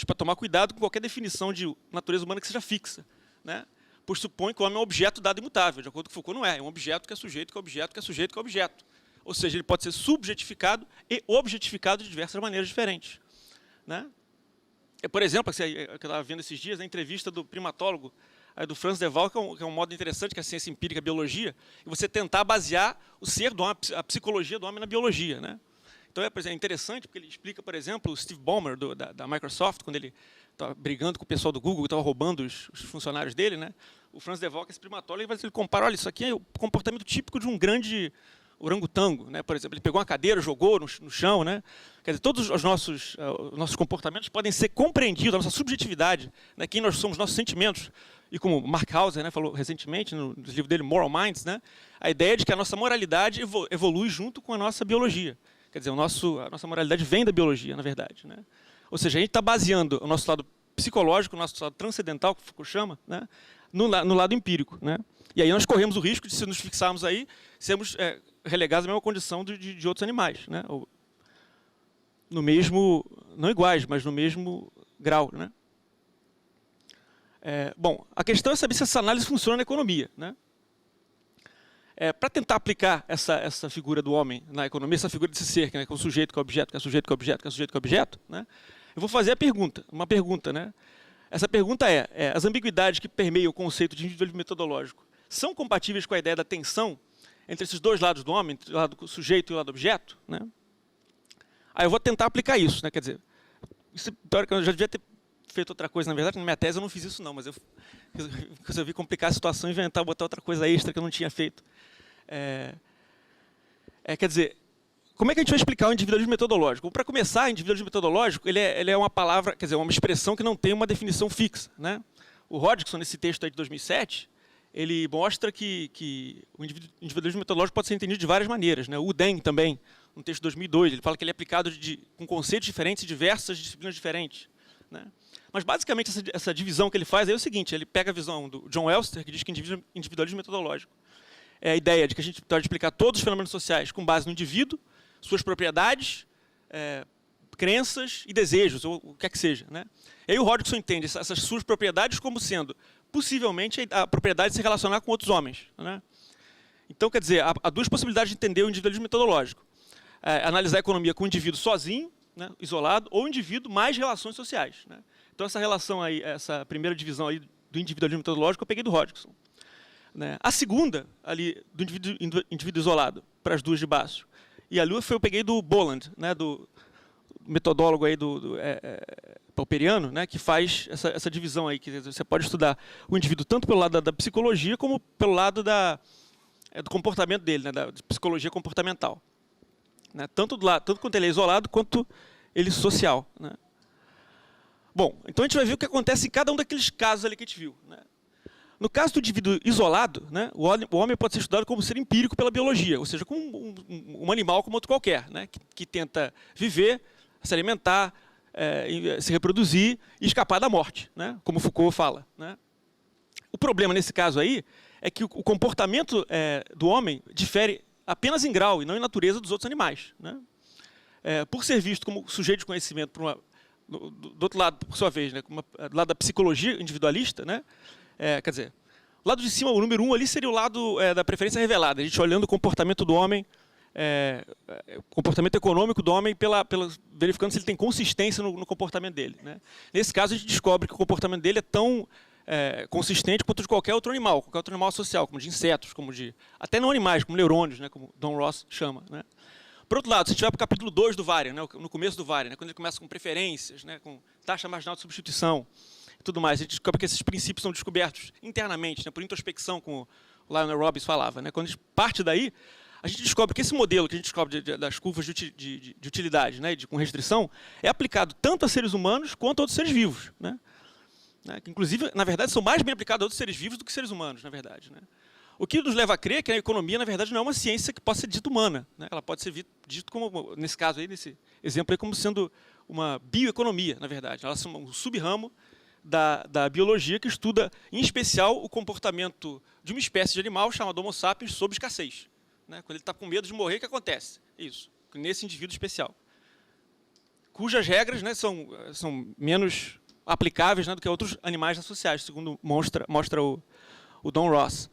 para tomar cuidado com qualquer definição de natureza humana que seja fixa, né? Pois supõe que o homem é um objeto dado imutável. De acordo com Foucault, não é. É um objeto que é sujeito, que é objeto, que é sujeito, que é objeto. Ou seja, ele pode ser subjetificado e objetificado de diversas maneiras diferentes, né? Por exemplo, que eu estava vendo esses dias, a entrevista do primatólogo, do Franz de Waal, que é um modo interessante, que é a ciência empírica, a biologia, e você tentar basear o ser do homem, a psicologia do homem na biologia, né? Então é interessante, porque ele explica, por exemplo, o Steve Ballmer, da Microsoft, quando ele estava brigando com o pessoal do Google, que estava roubando os funcionários dele, né? O Franz de Waal, que é esse primatólogo, ele compara, olha, isso aqui é o comportamento típico de um grande orangotango, né? Por exemplo, ele pegou uma cadeira, jogou no chão, né? Quer dizer, todos os nossos comportamentos podem ser compreendidos, a nossa subjetividade, né? Quem nós somos, nossos sentimentos. E como Mark Hauser, né, falou recentemente no livro dele, Moral Minds, né? A ideia de que a nossa moralidade evolui junto com a nossa biologia. Quer dizer, a nossa moralidade vem da biologia, na verdade, né? Ou seja, a gente está baseando o nosso lado psicológico, o nosso lado transcendental, que o Foucault chama, né, no lado empírico, né? E aí nós corremos o risco de, se nos fixarmos aí, sermos relegados à mesma condição de outros animais, né? Ou no mesmo, não iguais, mas no mesmo grau, né? Bom, a questão é saber se essa análise funciona na economia, né? Para tentar aplicar essa figura do homem na economia, essa figura desse ser, né, que é o sujeito, que é objeto, que é sujeito, que é objeto, que é sujeito, que é objeto, né? Eu vou fazer uma pergunta, né? Essa pergunta é, as ambiguidades que permeiam o conceito de individualismo metodológico são compatíveis com a ideia da tensão entre esses dois lados do homem, entre o lado sujeito e o lado objeto, né? Aí eu vou tentar aplicar isso, né? Quer dizer, isso, teoricamente, eu já devia ter feito outra coisa, na verdade, na minha tese eu não fiz isso não, mas eu resolvi complicar a situação, inventar, botar outra coisa extra que eu não tinha feito. Quer dizer, como é que a gente vai explicar o individualismo metodológico? Para começar, o individualismo metodológico ele é uma palavra, quer dizer, uma expressão que não tem uma definição fixa, né? O Hodgson, nesse texto aí de 2007, ele mostra que o individualismo metodológico pode ser entendido de várias maneiras, né? O Deng também, no texto de 2002, ele fala que ele é aplicado com conceitos diferentes e diversas disciplinas diferentes, né? Mas, basicamente, essa divisão que ele faz é o seguinte, ele pega a visão do John Elster, que diz que individualismo metodológico é a ideia de que a gente pode explicar todos os fenômenos sociais com base no indivíduo, suas propriedades, crenças e desejos, ou o que é que seja, né? E aí o Hodgson entende essas suas propriedades como sendo, possivelmente, a propriedade de se relacionar com outros homens, né? Então, quer dizer, há duas possibilidades de entender o individualismo metodológico. Analisar a economia com o indivíduo sozinho, né, isolado, ou o indivíduo mais relações sociais, né? Então, essa relação aí, essa primeira divisão aí do individualismo metodológico, eu peguei do Hodgson, né? A segunda, ali, do indivíduo isolado, para as duas de baixo, e ali eu peguei do Boland, né, do metodólogo aí pauperiano, né, que faz essa divisão aí, que você pode estudar o indivíduo tanto pelo lado da psicologia como pelo lado do comportamento dele, né, da psicologia comportamental, né, tanto quanto ele é isolado quanto ele social, né. Bom, então a gente vai ver o que acontece em cada um daqueles casos ali que a gente viu, né. No caso do indivíduo isolado, né, o homem pode ser estudado como ser empírico pela biologia, ou seja, como um animal como outro qualquer, né, que tenta viver, se alimentar, se reproduzir e escapar da morte, né, como Foucault fala, né. O problema nesse caso aí é que o comportamento do homem difere apenas em grau e não em natureza dos outros animais, né. Por ser visto como sujeito de conhecimento do outro lado, por sua vez, né, do lado da psicologia individualista, né, quer dizer, o lado de cima, o número 1 ali seria o lado da preferência revelada, a gente olhando o comportamento do homem, comportamento econômico do homem, verificando se ele tem consistência no comportamento dele, né. Nesse caso, a gente descobre que o comportamento dele é tão consistente quanto de qualquer outro animal social, como de insetos, até não animais, como neurônios, né, como Don Ross chama, né. Por outro lado, se a gente vai para o capítulo 2 do Varian, né, no começo do Varian, né, quando ele começa com preferências, né, com taxa marginal de substituição e tudo mais, a gente descobre que esses princípios são descobertos internamente, né, por introspecção, como o Lionel Robbins falava, né. Quando a gente parte daí, a gente descobre que esse modelo que a gente descobre das curvas de utilidade, né, com restrição, é aplicado tanto a seres humanos quanto a outros seres vivos, né. Que, inclusive, na verdade, são mais bem aplicados a outros seres vivos do que seres humanos, na verdade, né. O que nos leva a crer que a economia, na verdade, não é uma ciência que possa ser dita humana, né? Ela pode ser dita como, nesse caso aí, nesse exemplo aí, como sendo uma bioeconomia, na verdade. Ela é um sub-ramo da biologia que estuda, em especial, o comportamento de uma espécie de animal chamada Homo sapiens sob escassez, né? Quando ele está com medo de morrer, o que acontece? Isso, nesse indivíduo especial. Cujas regras, né, são menos aplicáveis, né, do que outros animais associados, segundo mostra o Don Ross.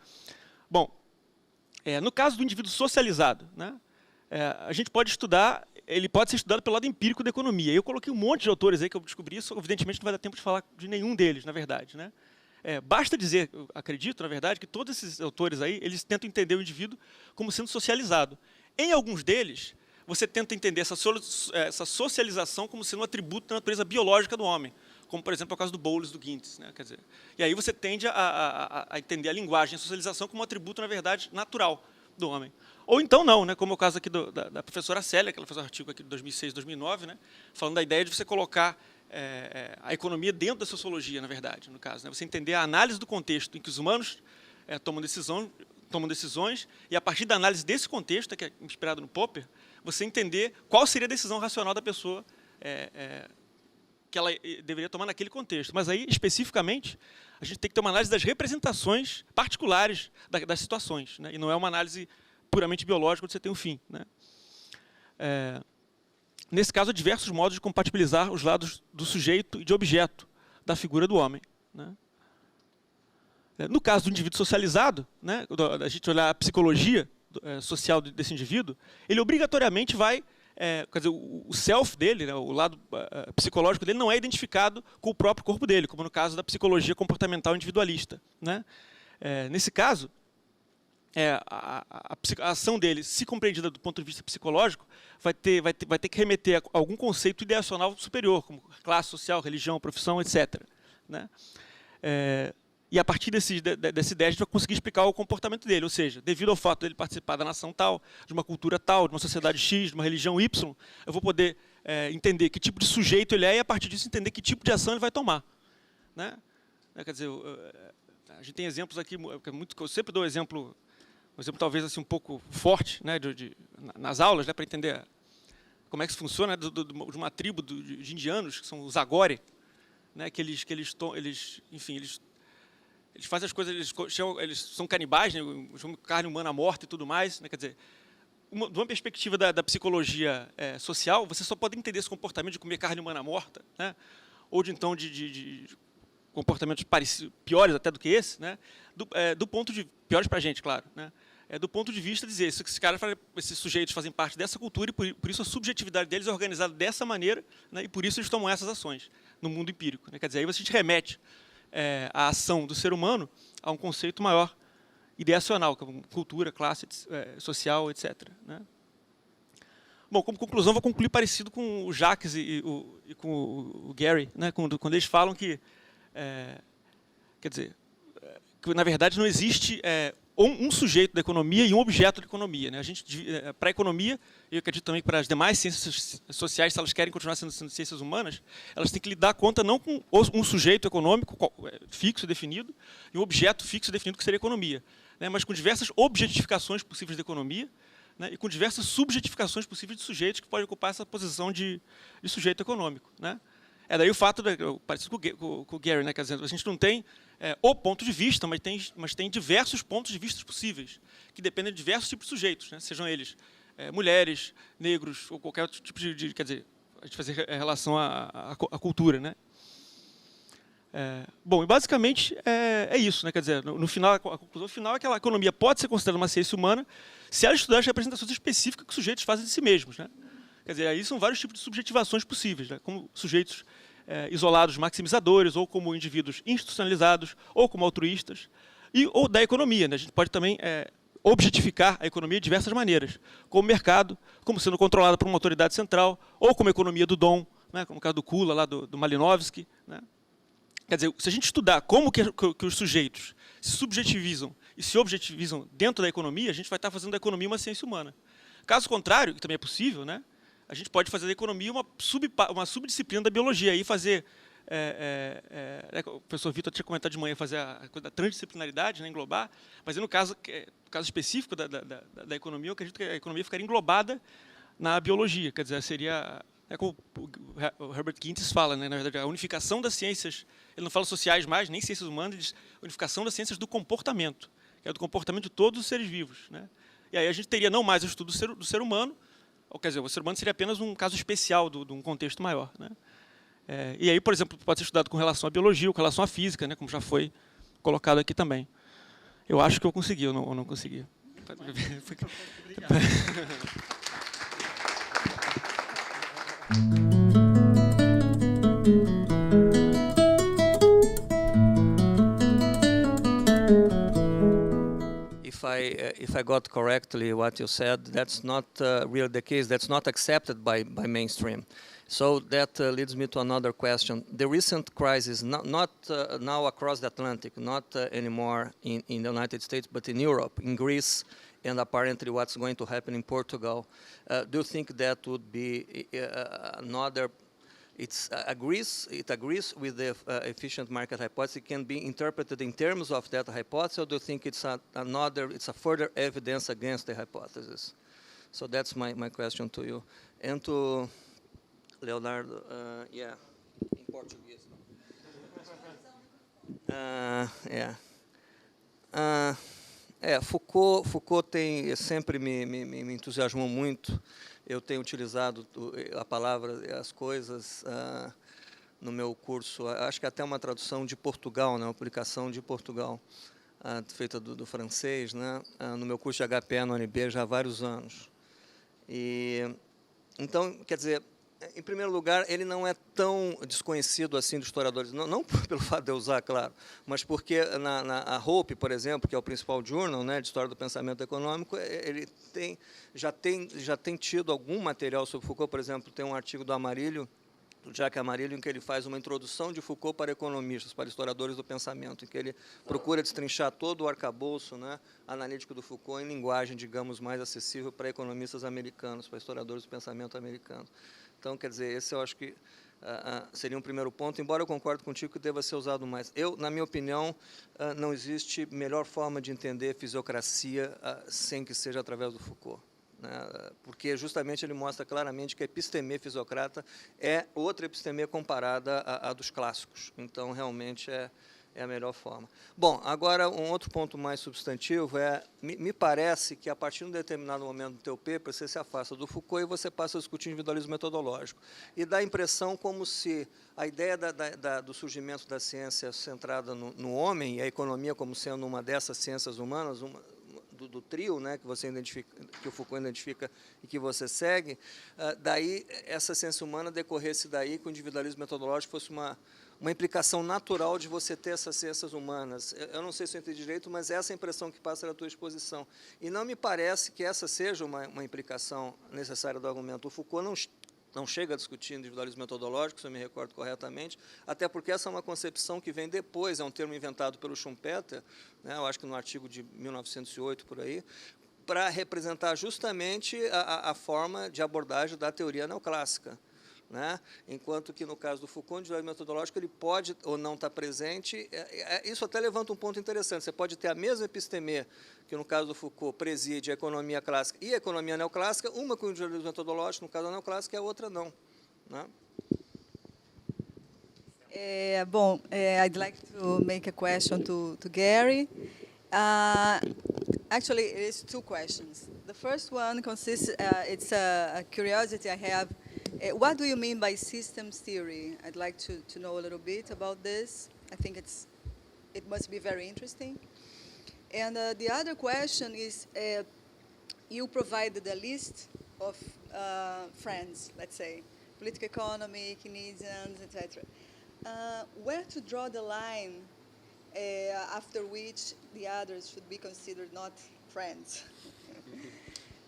Bom, no caso do indivíduo socializado, né, a gente pode estudar, ele pode ser estudado pelo lado empírico da economia. Eu coloquei um monte de autores aí que eu descobri isso, evidentemente não vai dar tempo de falar de nenhum deles, na verdade, né. Basta dizer, eu acredito, na verdade, que todos esses autores aí, eles tentam entender o indivíduo como sendo socializado. Em alguns deles, você tenta entender essa socialização como sendo um atributo da natureza biológica do homem, como, por exemplo, é o caso do Bowles, do Gintz, né? Quer dizer, e aí você tende a entender a linguagem, a socialização como um atributo, na verdade, natural do homem. Ou então não, né? Como é o caso aqui da professora Célia, que ela fez um artigo aqui de 2006, 2009, né? Falando da ideia de você colocar a economia dentro da sociologia, na verdade, no caso, né? Você entender a análise do contexto em que os humanos tomam decisões, e a partir da análise desse contexto, que é inspirado no Popper, você entender qual seria a decisão racional da pessoa que ela deveria tomar naquele contexto. Mas aí, especificamente, a gente tem que ter uma análise das representações particulares das situações, né? E não é uma análise puramente biológica onde você tem um fim, né? Nesse caso, há diversos modos de compatibilizar os lados do sujeito e de objeto da figura do homem, né? No caso do indivíduo socializado, né, a gente olhar a psicologia social desse indivíduo, ele obrigatoriamente vai quer dizer, o self dele, né, o lado psicológico dele, não é identificado com o próprio corpo dele, como no caso da psicologia comportamental individualista, né? Nesse caso, a ação dele, se compreendida do ponto de vista psicológico, vai ter que remeter a algum conceito ideacional superior, como classe social, religião, profissão, etc., né? E a partir dessa ideia, a gente vai conseguir explicar o comportamento dele. Ou seja, devido ao fato dele participar da nação tal, de uma cultura tal, de uma sociedade X, de uma religião Y, eu vou poder entender que tipo de sujeito ele é e, a partir disso, entender que tipo de ação ele vai tomar, né? Quer dizer, a gente tem exemplos aqui, eu sempre dou um exemplo talvez assim, um pouco forte, né, nas aulas, né, para entender como é que isso funciona, né, de uma tribo de indianos, que são os Agore, né, que eles fazem as coisas, eles são canibais, né, chamam carne humana morta e tudo mais, né, quer dizer, de uma perspectiva da psicologia social, você só pode entender esse comportamento de comer carne humana morta, né, ou de então de comportamentos piores até do que esse, né, do ponto de piores para a gente, claro, né, do ponto de vista de dizer esses sujeitos fazem parte dessa cultura e por isso a subjetividade deles é organizada dessa maneira, né, e por isso eles tomam essas ações no mundo empírico, né, quer dizer, aí você te remete a ação do ser humano a um conceito maior, ideacional, como cultura, classe social, etc., né? Bom, como conclusão, vou concluir parecido com o Jacques e com o Gary, né, quando eles falam que, quer dizer, que na verdade não existe um sujeito da economia e um objeto da economia, né? A gente, para a economia, e eu acredito também que para as demais ciências sociais, se elas querem continuar sendo ciências humanas, elas têm que lidar conta não com um sujeito econômico fixo, definido, e um objeto fixo, definido, que seria a economia, né? Mas com diversas objetificações possíveis da economia, né? E com diversas subjetificações possíveis de sujeitos que podem ocupar essa posição de sujeito econômico, né? Daí o fato, parecido com o Gary, né? Quer dizer, a gente não tem o ponto de vista, mas tem diversos pontos de vista possíveis, que dependem de diversos tipos de sujeitos, né? Sejam eles mulheres, negros, ou qualquer outro tipo quer dizer, a gente fazer relação à cultura, né? Bom, e basicamente é isso, né? Quer dizer, no final, a conclusão final é que a economia pode ser considerada uma ciência humana se ela estudar as representações específicas que os sujeitos fazem de si mesmos, né? Quer dizer, aí são vários tipos de subjetivações possíveis, né? Como sujeitos isolados maximizadores, ou como indivíduos institucionalizados, ou como altruístas, ou da economia, né? A gente pode também objetificar a economia de diversas maneiras, como mercado, como sendo controlada por uma autoridade central, ou como economia do dom, né? Como o caso do Kula, lá do Malinowski, né? Quer dizer, se a gente estudar como que os sujeitos se subjetivizam e se objetivizam dentro da economia, a gente vai estar fazendo da economia uma ciência humana. Caso contrário, que também é possível, né? A gente pode fazer da economia uma subdisciplina da biologia, e fazer, o professor Vitor tinha comentado de manhã, fazer a coisa da transdisciplinaridade, né, englobar, mas no caso específico da economia, eu acredito que a economia ficaria englobada na biologia, quer dizer, seria, como o Herbert Gintis fala, né, na verdade, a unificação das ciências, ele não fala sociais mais, nem ciências humanas, ele diz unificação das ciências do comportamento, que é do comportamento de todos os seres vivos, né? E aí a gente teria não mais o estudo do ser humano, ou, quer dizer, o ser humano seria apenas um caso especial de um contexto maior, né? E aí, por exemplo, pode ser estudado com relação à biologia, ou com relação à física, né, como já foi colocado aqui também. Eu acho que eu consegui, ou não consegui. If I got correctly what you said, that's not really the case. That's not accepted by mainstream. So that leads me to another question. The recent crisis, not now across the Atlantic, not anymore in the United States, but in Europe, in Greece, and apparently what's going to happen in Portugal. Do you think that would be another? It agrees with the efficient market hypothesis. It can be interpreted in terms of that hypothesis, or do you think it's a further evidence against the hypothesis? So that's my question to you. And to Leonardo, in Portuguese. Foucault sempre me entusiasmou muito. Eu tenho utilizado a palavra, as coisas, no meu curso. Acho que até uma tradução de Portugal, né, uma publicação de Portugal, feita do francês, né, no meu curso de HPE na UNB já há vários anos. E Então, quer dizer, em primeiro lugar, ele não é tão desconhecido assim dos historiadores, não pelo fato de eu usar, claro, mas porque a Hope, por exemplo, que é o principal journal, né, de história do pensamento econômico, ele já tem tido algum material sobre Foucault. Por exemplo, tem um artigo do Amarillo, do Jacques Amarillo, em que ele faz uma introdução de Foucault para economistas, para historiadores do pensamento, em que ele procura destrinchar todo o arcabouço, né, analítico do Foucault em linguagem, digamos, mais acessível para economistas americanos, para historiadores do pensamento americanos. Então, quer dizer, esse eu acho que seria um primeiro ponto, embora eu concorde contigo que deva ser usado mais. Na minha opinião, não existe melhor forma de entender fisiocracia sem que seja através do Foucault, né? Porque justamente ele mostra claramente que a epistemia fisiocrata é outra epistemia comparada à dos clássicos. Então, realmente, é a melhor forma. Bom, agora, um outro ponto mais substantivo me parece que, a partir de um determinado momento do teu paper, você se afasta do Foucault e você passa a discutir individualismo metodológico. E dá a impressão como se a ideia do surgimento da ciência centrada no homem, e a economia como sendo uma dessas ciências humanas, do trio, né, que você identifica, que o Foucault identifica e que você segue, daí essa ciência humana decorresse daí que o individualismo metodológico fosse uma implicação natural de você ter essas ciências humanas. Eu não sei se eu entendi direito, mas essa é a impressão que passa da tua exposição. E não me parece que essa seja uma implicação necessária do argumento. O Foucault não chega a discutir individualismo metodológico, se eu me recordo corretamente, até porque essa é uma concepção que vem depois, é um termo inventado pelo Schumpeter, né, eu acho que no artigo de 1908, por aí, para representar justamente a forma de abordagem da teoria neoclássica, né? Enquanto que, no caso do Foucault, o individualismo metodológico ele pode ou não estar presente. Isso até levanta um ponto interessante. Você pode ter a mesma epistemia que, no caso do Foucault, preside a economia clássica e a economia neoclássica, uma com o individualismo metodológico, no caso da neoclássica, e a outra não, né? Bom, I'd like to make a question to Gary. Actually, it is two questions. The first one consists, it's a curiosity I have. What do you mean by systems theory? I'd like to know a little bit about this. I think it must be very interesting. And the other question is, you provided a list of friends, let's say, political economy, Keynesians, etc. Where to draw the line after which the others should be considered not friends?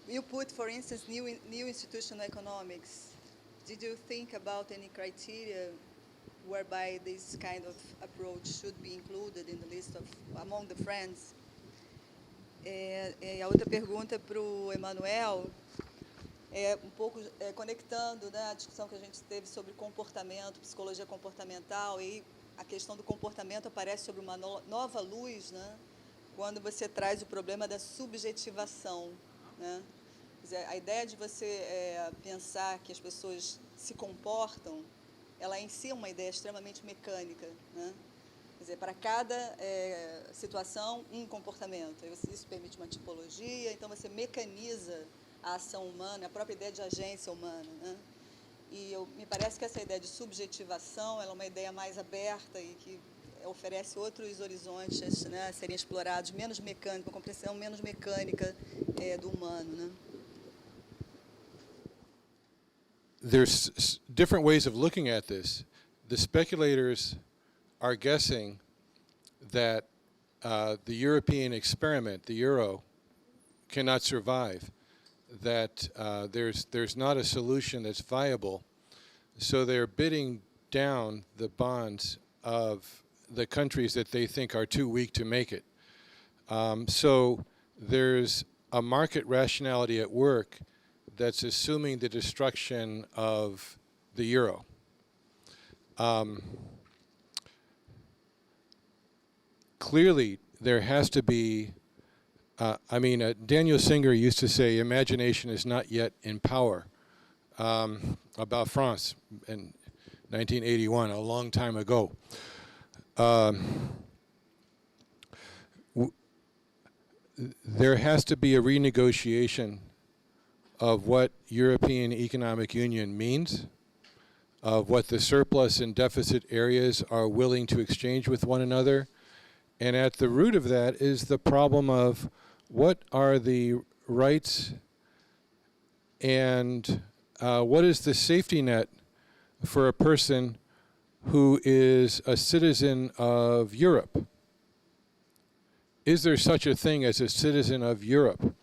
You put, for instance, new institutional economics. Did you think about any criteria whereby this kind of approach should be included in the list of among the friends? A outra pergunta para o Emanuel, um pouco conectando, né, a discussão que a gente teve sobre comportamento, psicologia comportamental, e a questão do comportamento aparece sobre uma nova luz, né, quando você traz o problema da subjetivação, né? A ideia de você pensar que as pessoas se comportam, ela em si é uma ideia extremamente mecânica, né? Quer dizer, para cada situação, um comportamento. Isso permite uma tipologia, então você mecaniza a ação humana, a própria ideia de agência humana, né? E me parece que essa ideia de subjetivação ela é uma ideia mais aberta e que oferece outros horizontes, né, a serem explorados, menos mecânica, uma compreensão menos mecânica do humano, né? There's different ways of looking at this. The speculators are guessing that the European experiment, the euro, cannot survive, that there's not a solution that's viable, so they're bidding down the bonds of the countries that they think are too weak to make it. So there's a market rationality at work that's assuming the destruction of the euro. Clearly, there has to be, Daniel Singer used to say, imagination is not yet in power, about France in 1981, a long time ago. There has to be a renegotiation of what European Economic Union means, of what the surplus and deficit areas are willing to exchange with one another. And at the root of that is the problem of what are the rights and what is the safety net for a person who is a citizen of Europe? Is there such a thing as a citizen of Europe?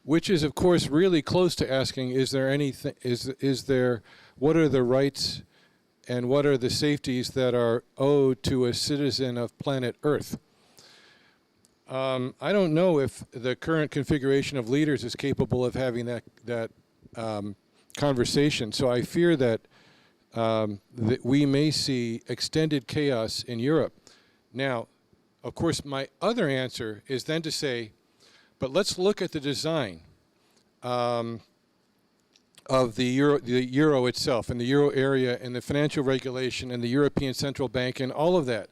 Which is, of course, really close to asking, is there anything, what are the rights and what are the safeties that are owed to a citizen of planet Earth? I don't know if the current configuration of leaders is capable of having that conversation. So I fear that that we may see extended chaos in Europe. Now, of course, my other answer is then to say, but let's look at the design of the euro itself, and the euro area, and the financial regulation, and the European Central Bank, and all of that.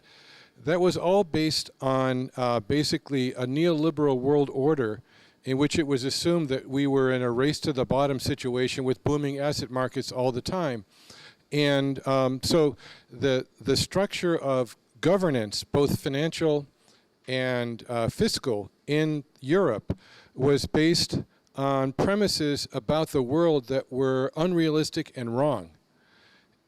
That was all based on basically a neoliberal world order in which it was assumed that we were in a race to the bottom situation with booming asset markets all the time. And so the structure of governance, both financial and fiscal, in Europe was based on premises about the world that were unrealistic and wrong.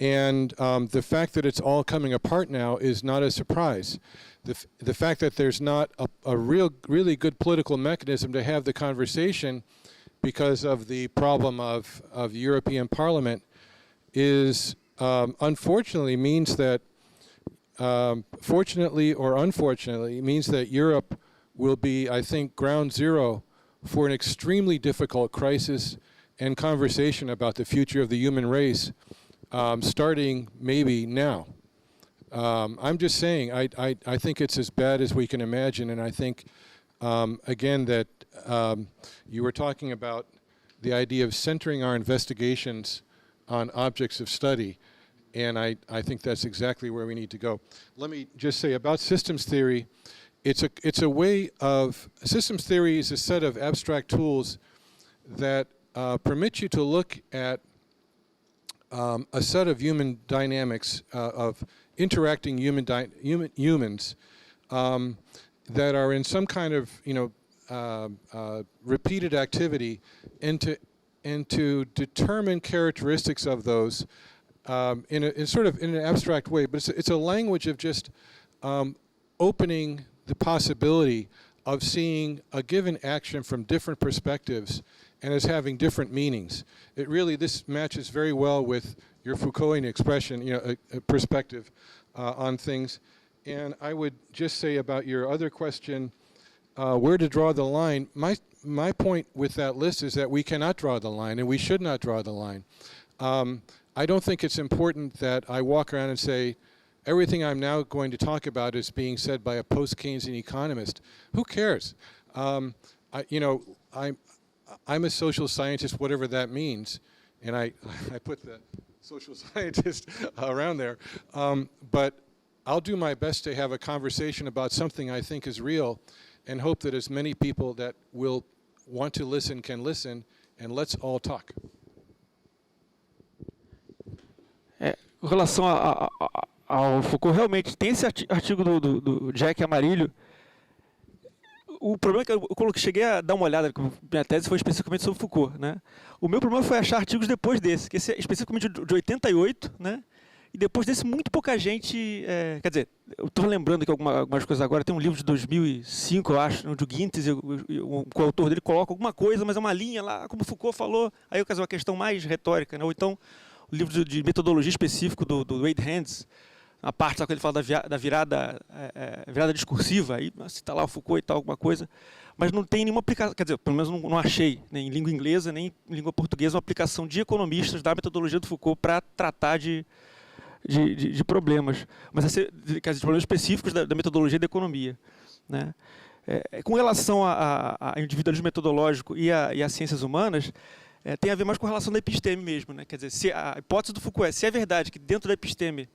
And the fact that it's all coming apart now is not a surprise. The fact that there's not a really good political mechanism to have the conversation because of the problem of the European Parliament is unfortunately means that, fortunately or unfortunately, means that Europe will be, I think, ground zero for an extremely difficult crisis and conversation about the future of the human race, starting maybe now. I'm just saying, I think it's as bad as we can imagine, and I think, again, that you were talking about the idea of centering our investigations on objects of study, and I think that's exactly where we need to go. Let me just say about systems theory, it's a way of, systems theory is a set of abstract tools that permit you to look at a set of human dynamics of interacting humans that are in some kind of repeated activity, and to determine characteristics of those in an abstract way. But it's a language of just opening the possibility of seeing a given action from different perspectives and as having different meanings. This matches very well with your Foucaultian expression, a perspective on things. And I would just say about your other question, where to draw the line, my point with that list is that we cannot draw the line, and we should not draw the line. I don't think it's important that I walk around and say, everything I'm now going to talk about is being said by a post-Keynesian economist. Who cares? I'm a social scientist, whatever that means, and I put the social scientist around there. But I'll do my best to have a conversation about something I think is real, and hope that as many people that will want to listen can listen, and let's all talk. Com relação ao Foucault, realmente tem esse artigo do Jack Amarillo. O problema é que eu cheguei a dar uma olhada, minha tese foi especificamente sobre Foucault, né? O meu problema foi achar artigos depois desse, que esse é especificamente de 88, né? E depois desse muito pouca gente, quer dizer, eu estou lembrando aqui algumas coisas agora, tem um livro de 2005, eu acho, do Gintes, o coautor dele coloca alguma coisa, mas é uma linha lá, como Foucault falou, aí é uma questão mais retórica, né? Ou então o livro de metodologia específico do Wade Hands, a parte que ele fala da virada discursiva, aí cita lá o Foucault e tal, alguma coisa, mas não tem nenhuma aplicação, quer dizer, pelo menos não achei, nem em língua inglesa, nem em língua portuguesa, uma aplicação de economistas da metodologia do Foucault para tratar de problemas, mas de problemas específicos da metodologia da economia, né? Com relação a individualismo metodológico e a ciências humanas, tem a ver mais com a relação da episteme mesmo, né? Quer dizer, se a hipótese do Foucault se é verdade que dentro da episteme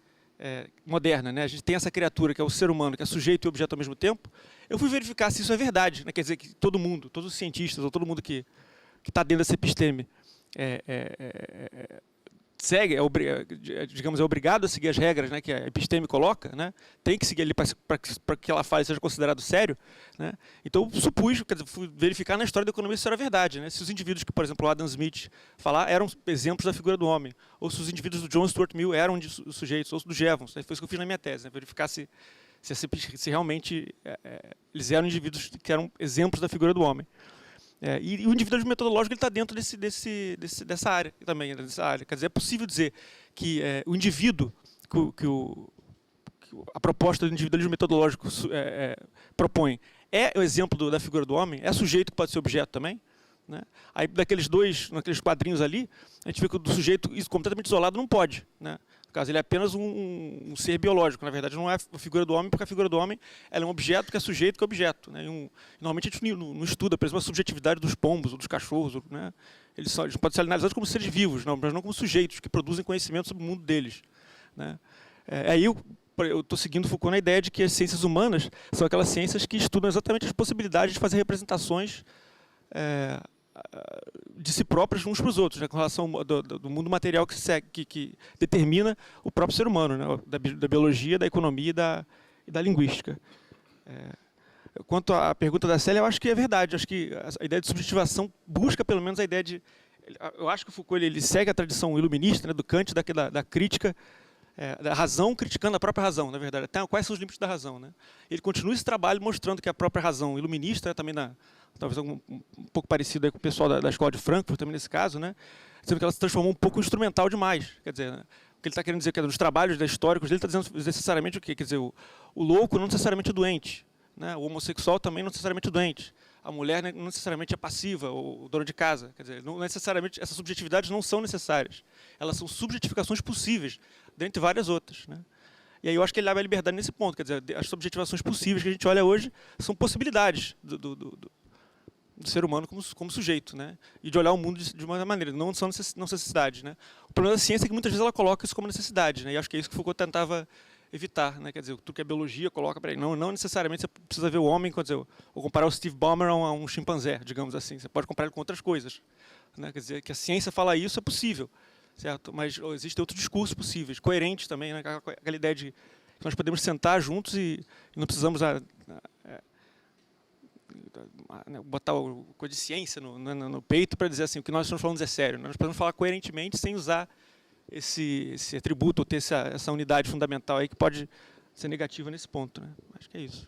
moderna, né, a gente tem essa criatura que é o ser humano, que é sujeito e objeto ao mesmo tempo, eu fui verificar se isso é verdade, né? Quer dizer, que todo mundo, todos os cientistas, ou todo mundo que está dentro dessa episteme, segue, digamos, é obrigado a seguir as regras, né, que a episteme coloca, né, tem que seguir ali para que que ela fale seja considerado sério, né. Então eu supus, quer dizer, fui verificar na história da economia se isso era verdade, né, se os indivíduos que, por exemplo, o Adam Smith falar eram exemplos da figura do homem, ou se os indivíduos do John Stuart Mill eram os sujeitos, ou do Jevons, foi isso que eu fiz na minha tese, né, verificar se realmente eles eram indivíduos que eram exemplos da figura do homem. E o individualismo metodológico está dentro dessa área também. Quer dizer, é possível dizer que o indivíduo, a proposta do individualismo metodológico propõe, é o exemplo da figura do homem, é sujeito que pode ser objeto também. Né? Aí, naqueles quadrinhos ali, a gente vê que o sujeito completamente isolado não pode. Né? No caso, ele é apenas um ser biológico. Na verdade, não é a figura do homem, porque a figura do homem ela é um objeto que é sujeito que é objeto. Né? Normalmente a gente não estuda, por exemplo, a subjetividade dos pombos ou dos cachorros. Né? Eles podem ser analisados como seres vivos, mas não como sujeitos que produzem conhecimento sobre o mundo deles. Né? Aí eu estou seguindo Foucault na ideia de que as ciências humanas são aquelas ciências que estudam exatamente as possibilidades de fazer representações de si próprios uns para os outros, né, com relação do mundo material que determina o próprio ser humano, né, da biologia, da economia e da linguística. Quanto à pergunta da Célia, eu acho que é verdade. Acho que a ideia de subjetivação busca, pelo menos, a ideia de... Eu acho que o Foucault ele segue a tradição iluminista, né, do Kant, da crítica, da razão criticando a própria razão, na verdade. Até quais são os limites da razão. Né? Ele continua esse trabalho mostrando que a própria razão iluminista, também talvez um pouco parecido aí com o pessoal da escola de Frankfurt, também nesse caso, né? Dizendo que ela se transformou um pouco instrumental demais. Quer dizer, né? O que ele está querendo dizer que nos trabalhos históricos dele está dizendo necessariamente o quê? Quer dizer, o louco não necessariamente é doente, né? O homossexual também não necessariamente é doente. A mulher não necessariamente é passiva ou dona de casa. Quer dizer, não necessariamente, essas subjetividades não são necessárias. Elas são subjetificações possíveis, dentre várias outras. Né? E aí eu acho que ele leva a liberdade nesse ponto. Quer dizer, as subjetivações possíveis que a gente olha hoje são possibilidades do ser humano como sujeito, né? E de olhar o mundo de uma maneira, não são necessidades. Né? O problema da ciência é que muitas vezes ela coloca isso como necessidade. Né? E acho que é isso que Foucault tentava evitar. Né? Quer dizer, tudo que a biologia coloca para ele. Não necessariamente você precisa ver o homem, quer dizer, ou comparar o Steve Ballmer a um chimpanzé, digamos assim. Você pode comparar ele com outras coisas. Né? Quer dizer, que a ciência fala isso é possível. Certo? Mas existem outros discursos possíveis, coerentes também, né? Aquela ideia de que nós podemos sentar juntos e não precisamos botar o coisa de ciência no peito para dizer assim, o que nós estamos falando é sério. Nós podemos falar coerentemente sem usar esse atributo, ou ter essa unidade fundamental aí que pode ser negativa nesse ponto. Né? Acho que é isso.